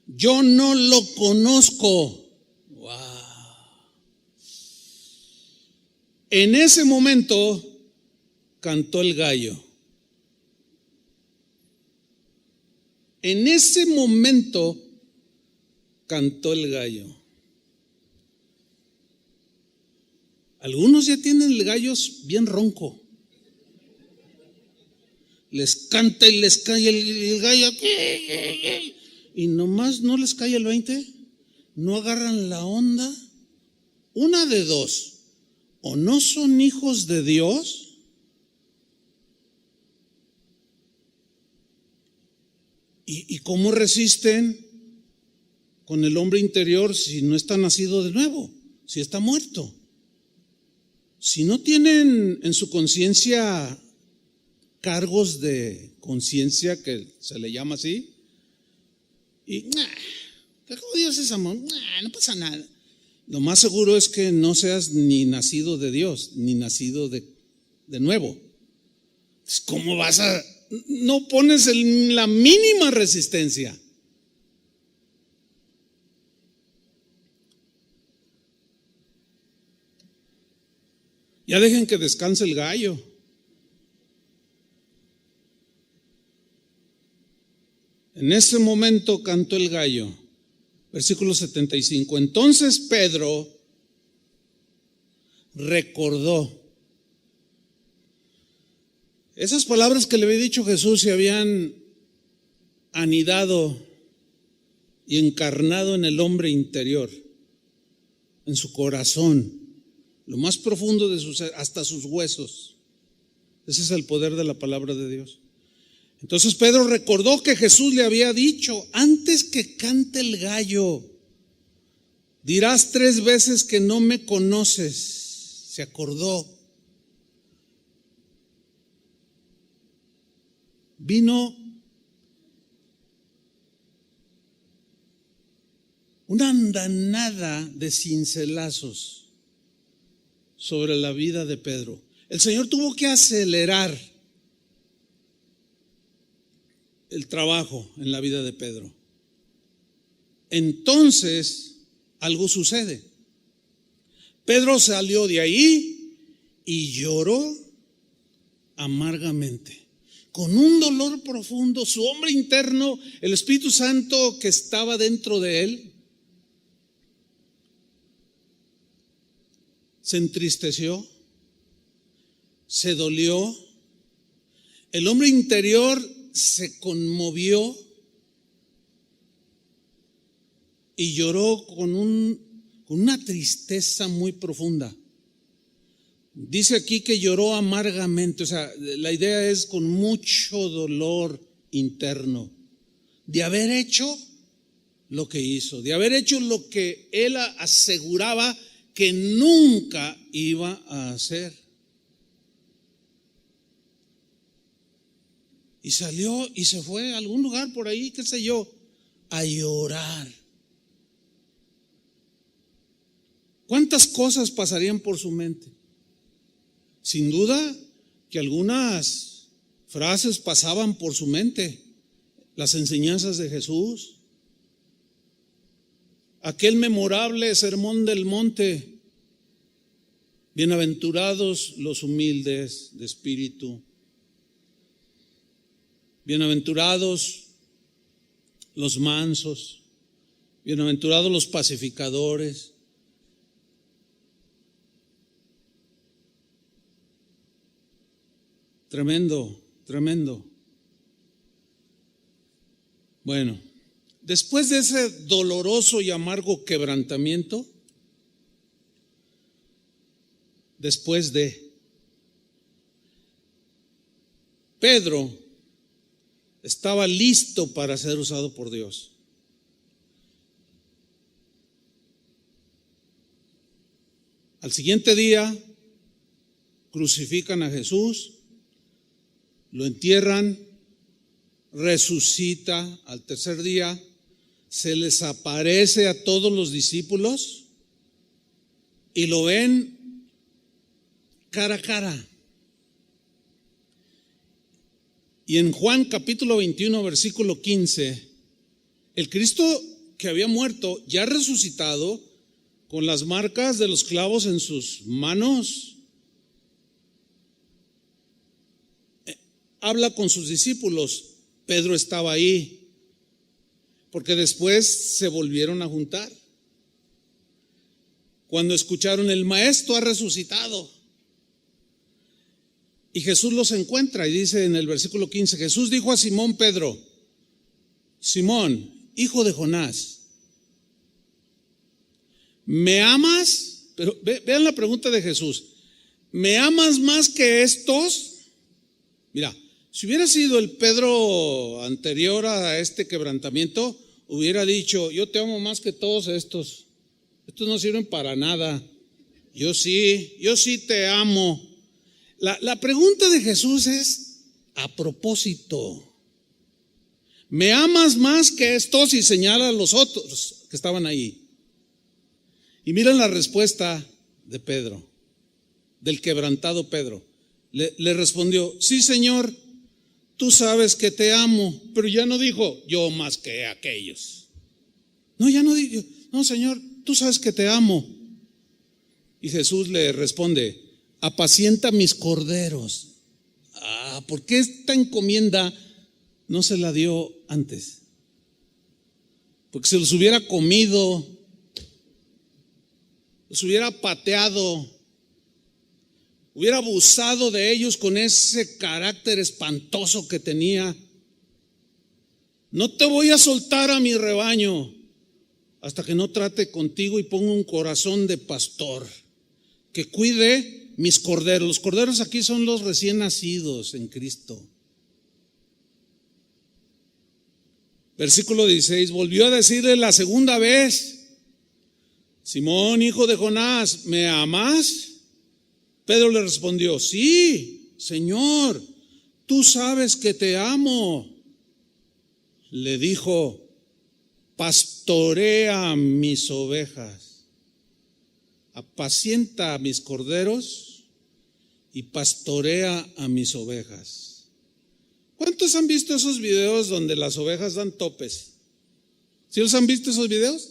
yo no lo conozco. Wow. En ese momento cantó el gallo. En ese momento cantó el gallo. Algunos ya tienen el gallo bien ronco. Les canta y les cae el gallo. Y nomás no les cae el 20. No agarran la onda. Una de dos. O no son hijos de Dios, ¿y cómo resisten con el hombre interior si no está nacido de nuevo? Si está muerto. Si no tienen en su conciencia cargos de conciencia, que se le llama así, y ¿qué jodido es ese amor? No pasa nada. Lo más seguro es que no seas ni nacido de Dios, ni nacido de nuevo. ¿Cómo vas a...? No pones la mínima resistencia. Ya dejen que descanse el gallo. En ese momento cantó el gallo. Versículo 75. Entonces Pedro recordó. Esas palabras que le había dicho Jesús se habían anidado y encarnado en el hombre interior, en su corazón, lo más profundo de su ser, hasta sus huesos. Ese es el poder de la palabra de Dios. Entonces Pedro recordó que Jesús le había dicho: antes que cante el gallo, dirás 3 veces que no me conoces. Se acordó. Vino una andanada de cincelazos sobre la vida de Pedro. El Señor tuvo que acelerar el trabajo en la vida de Pedro. Entonces, algo sucede. Pedro salió de ahí y lloró amargamente, con un dolor profundo. Su hombre interno, el Espíritu Santo que estaba dentro de él, se entristeció, se dolió. El hombre interior se conmovió y lloró con una tristeza muy profunda. Dice aquí que lloró amargamente, o sea, la idea es con mucho dolor interno de haber hecho lo que hizo, de haber hecho lo que él aseguraba que nunca iba a hacer. Y salió y se fue a algún lugar por ahí, qué sé yo, a llorar. ¿Cuántas cosas pasarían por su mente? Sin duda que algunas frases pasaban por su mente, las enseñanzas de Jesús, aquel memorable sermón del monte: bienaventurados los humildes de espíritu, bienaventurados los mansos, bienaventurados los pacificadores. Tremendo, tremendo. Bueno, después de ese doloroso y amargo quebrantamiento, Pedro estaba listo para ser usado por Dios. Al siguiente día crucifican a Jesús, lo entierran, resucita al tercer día, se les aparece a todos los discípulos y lo ven cara a cara. Y en Juan capítulo 21, versículo 15, el Cristo que había muerto, ya resucitado, con las marcas de los clavos en sus manos, habla con sus discípulos. Pedro estaba ahí, porque después se volvieron a juntar cuando escucharon: el maestro ha resucitado. Y Jesús los encuentra y dice en el versículo 15: Jesús dijo a Simón Pedro: Simón, hijo de Jonás, ¿me amas? Pero vean la pregunta de Jesús: ¿me amas más que estos? Mira, si hubiera sido el Pedro anterior a este quebrantamiento, hubiera dicho: yo te amo más que todos estos. Estos no sirven para nada. Yo sí te amo. La pregunta de Jesús es a propósito. ¿Me amas más que estos? Y señala a los otros que estaban ahí. Y miren la respuesta de Pedro, del quebrantado Pedro. Le respondió: sí, Señor, tú sabes que te amo. Pero ya no dijo: yo más que aquellos. No, ya no dijo: no, Señor, tú sabes que te amo. Y Jesús le responde: apacienta mis corderos. ¿Por qué esta encomienda no se la dio antes? porque se los hubiera comido, los hubiera pateado, hubiera abusado de ellos con ese carácter espantoso que tenía. No te voy a soltar a mi rebaño hasta que no trate contigo y ponga un corazón de pastor que cuide mis corderos. Los corderos aquí son los recién nacidos en Cristo. Versículo 16, volvió a decirle la segunda vez: Simón, hijo de Jonás, ¿me amas? Pedro le respondió: sí, Señor, tú sabes que te amo. Le dijo: pastorea mis ovejas, apacienta a mis corderos y pastorea a mis ovejas. ¿Cuántos han visto esos videos donde las ovejas dan topes? ¿Sí los han visto esos videos?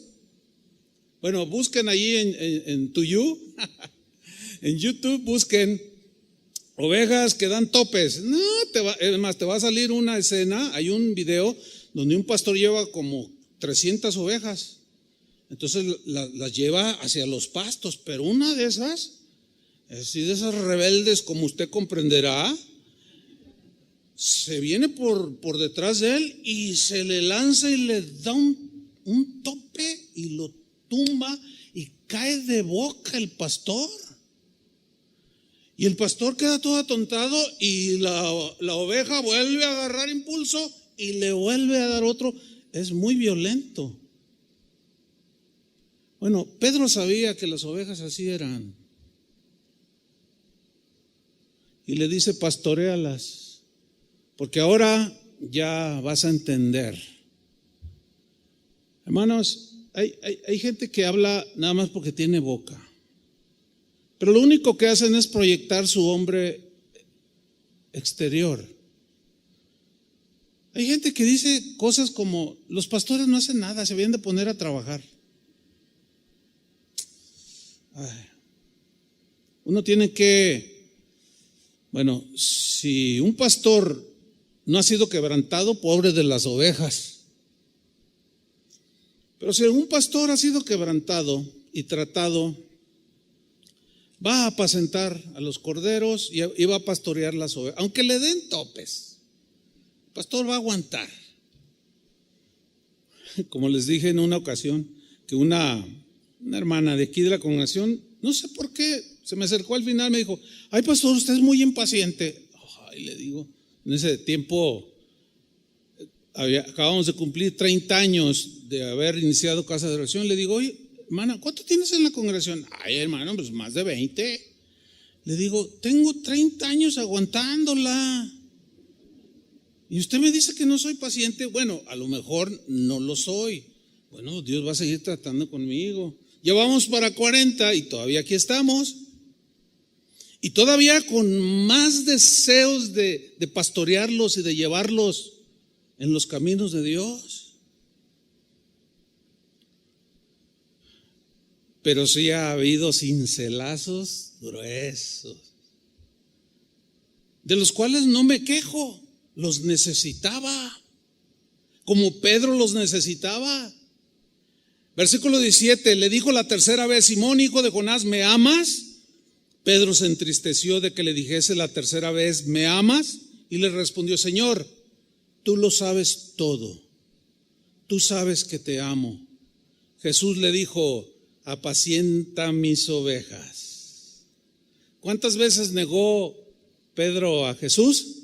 Bueno, busquen ahí en Tuyu, en YouTube, busquen ovejas que dan topes. No, es más, te va a salir una escena, hay un video donde un pastor lleva como 300 ovejas. Entonces las lleva hacia los pastos, pero una de esas, así de esas rebeldes como usted comprenderá, se viene por detrás de él y se le lanza y le da un tope y lo tumba y cae de boca el pastor. Y el pastor queda todo atontado y la oveja vuelve a agarrar impulso y le vuelve a dar otro. Es muy violento. Bueno, Pedro sabía que las ovejas así eran. Y le dice: pastoréalas, porque ahora ya vas a entender. Hermanos, hay gente que habla nada más porque tiene boca, pero lo único que hacen es proyectar su hombre exterior. Hay gente que dice cosas como: los pastores no hacen nada, se vienen de poner a trabajar. Uno tiene que, bueno, si un pastor no ha sido quebrantado, pobre de las ovejas. Pero si un pastor ha sido quebrantado y tratado, va a apacentar a los corderos y va a pastorear las ovejas, aunque le den topes. El pastor va a aguantar. Como les dije en una ocasión, que una hermana de aquí de la congregación, no sé por qué, se me acercó al final, me dijo: ay, pastor, usted es muy impaciente. Ay, le digo, en ese tiempo acabamos de cumplir 30 años de haber iniciado Casa de Oración. Le digo: oye, hermana, ¿cuánto tienes en la congregación? Ay, hermano, pues más de 20. Le digo: tengo 30 años aguantándola. Y usted me dice que no soy paciente. Bueno, a lo mejor no lo soy. Bueno, Dios va a seguir tratando conmigo. Ya vamos para 40 y todavía aquí estamos. Y todavía con más deseos de pastorearlos y de llevarlos en los caminos de Dios. Pero sí ha habido cincelazos gruesos, de los cuales no me quejo, los necesitaba, como Pedro los necesitaba. Versículo 17, le dijo la tercera vez: Simón, hijo de Jonás, ¿me amas? Pedro se entristeció de que le dijese la tercera vez: ¿me amas? Y le respondió: Señor, tú lo sabes todo, tú sabes que te amo. Jesús le dijo: apacienta mis ovejas. ¿Cuántas veces negó Pedro a Jesús?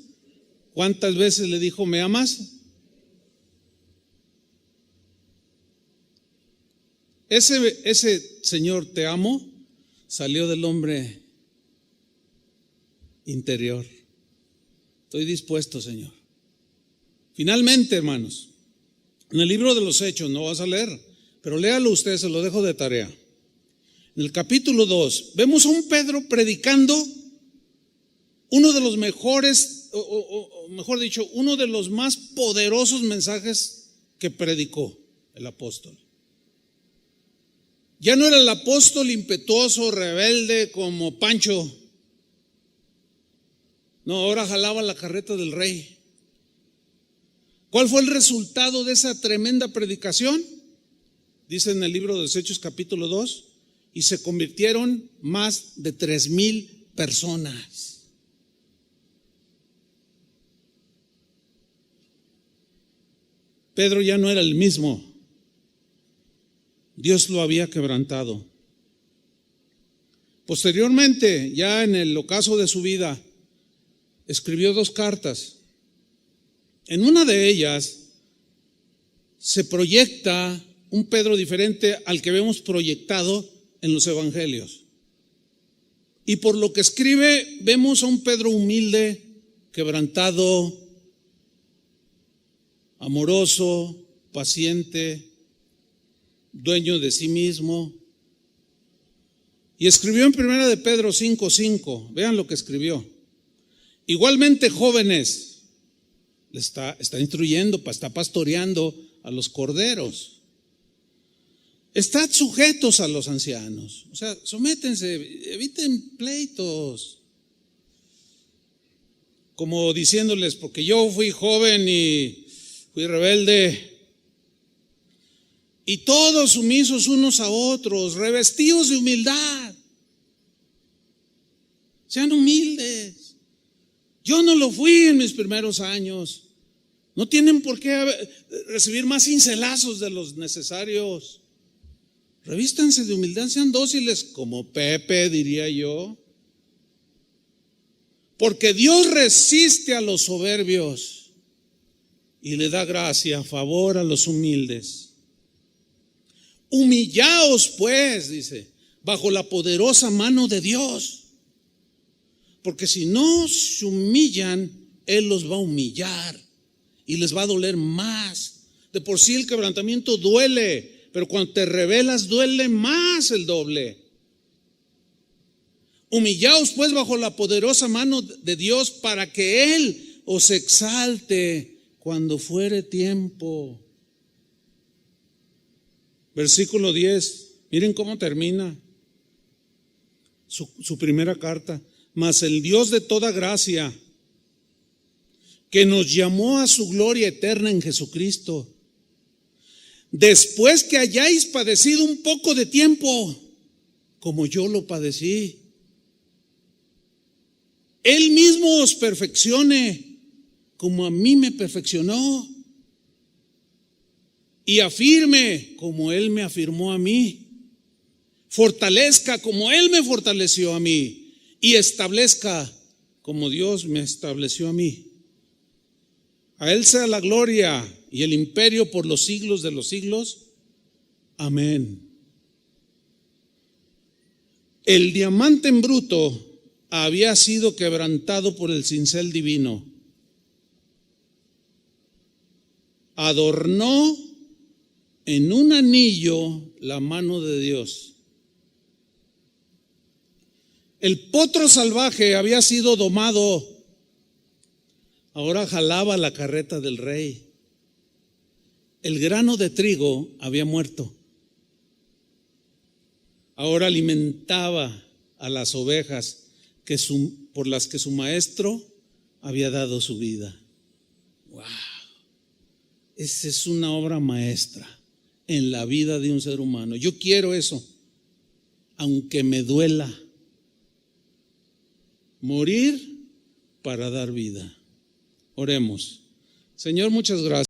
¿Cuántas veces le dijo: ¿me amas? Ese Señor, te amo, salió del hombre interior. Estoy dispuesto, Señor. Finalmente, hermanos, en el libro de los Hechos, no vas a leer, pero léalo usted, se lo dejo de tarea. En el capítulo 2, vemos a un Pedro predicando uno de los mejores, o mejor dicho, uno de los más poderosos mensajes que predicó el apóstol. Ya no era el apóstol impetuoso, rebelde como Pancho. No, ahora jalaba la carreta del rey. ¿Cuál fue el resultado de esa tremenda predicación? dice en el libro de los Hechos capítulo 2, y se convirtieron más de 3,000 personas. Pedro ya no era el mismo. Dios lo había quebrantado. Posteriormente, ya en el ocaso de su vida, escribió 2 cartas. En una de ellas se proyecta un Pedro diferente al que vemos proyectado en los evangelios. Y por lo que escribe, vemos a un Pedro humilde, quebrantado, amoroso, paciente, dueño de sí mismo. Y escribió en 1 de Pedro 5:5, vean lo que escribió. Igualmente jóvenes, está instruyendo, está pastoreando a los corderos. Estad sujetos a los ancianos, o sea, sométense, eviten pleitos. Como diciéndoles, porque yo fui joven y fui rebelde. Y todos sumisos unos a otros, revestidos de humildad. Sean humildes. Yo no lo fui en mis primeros años. No tienen por qué recibir más cincelazos de los necesarios. Revístanse de humildad, sean dóciles como Pepe, diría yo. Porque Dios resiste a los soberbios y le da gracia, favor a los humildes. Humillaos pues, dice, bajo la poderosa mano de Dios. Porque si no se humillan, Él los va a humillar y les va a doler más. De por sí el quebrantamiento duele, pero cuando te rebelas duele más el doble. Humillaos pues bajo la poderosa mano de Dios para que Él os exalte cuando fuere tiempo. Versículo 10, miren cómo termina su primera carta. Mas el Dios de toda gracia, que nos llamó a su gloria eterna en Jesucristo, después que hayáis padecido un poco de tiempo, como yo lo padecí, Él mismo os perfeccione, como a mí me perfeccionó, y afirme, como Él me afirmó a mí, fortalezca, como Él me fortaleció a mí, y establezca, como Dios me estableció a mí. A Él sea la gloria y el imperio por los siglos de los siglos. Amén. El diamante en bruto había sido quebrantado por el cincel divino. Adornó en un anillo la mano de Dios. El potro salvaje había sido domado, ahora jalaba la carreta del rey. El grano de trigo había muerto, ahora alimentaba a las ovejas por las que su maestro había dado su vida. ¡Wow! Esa es una obra maestra en la vida de un ser humano. Yo quiero eso, aunque me duela. Morir para dar vida. Oremos. Señor, muchas gracias.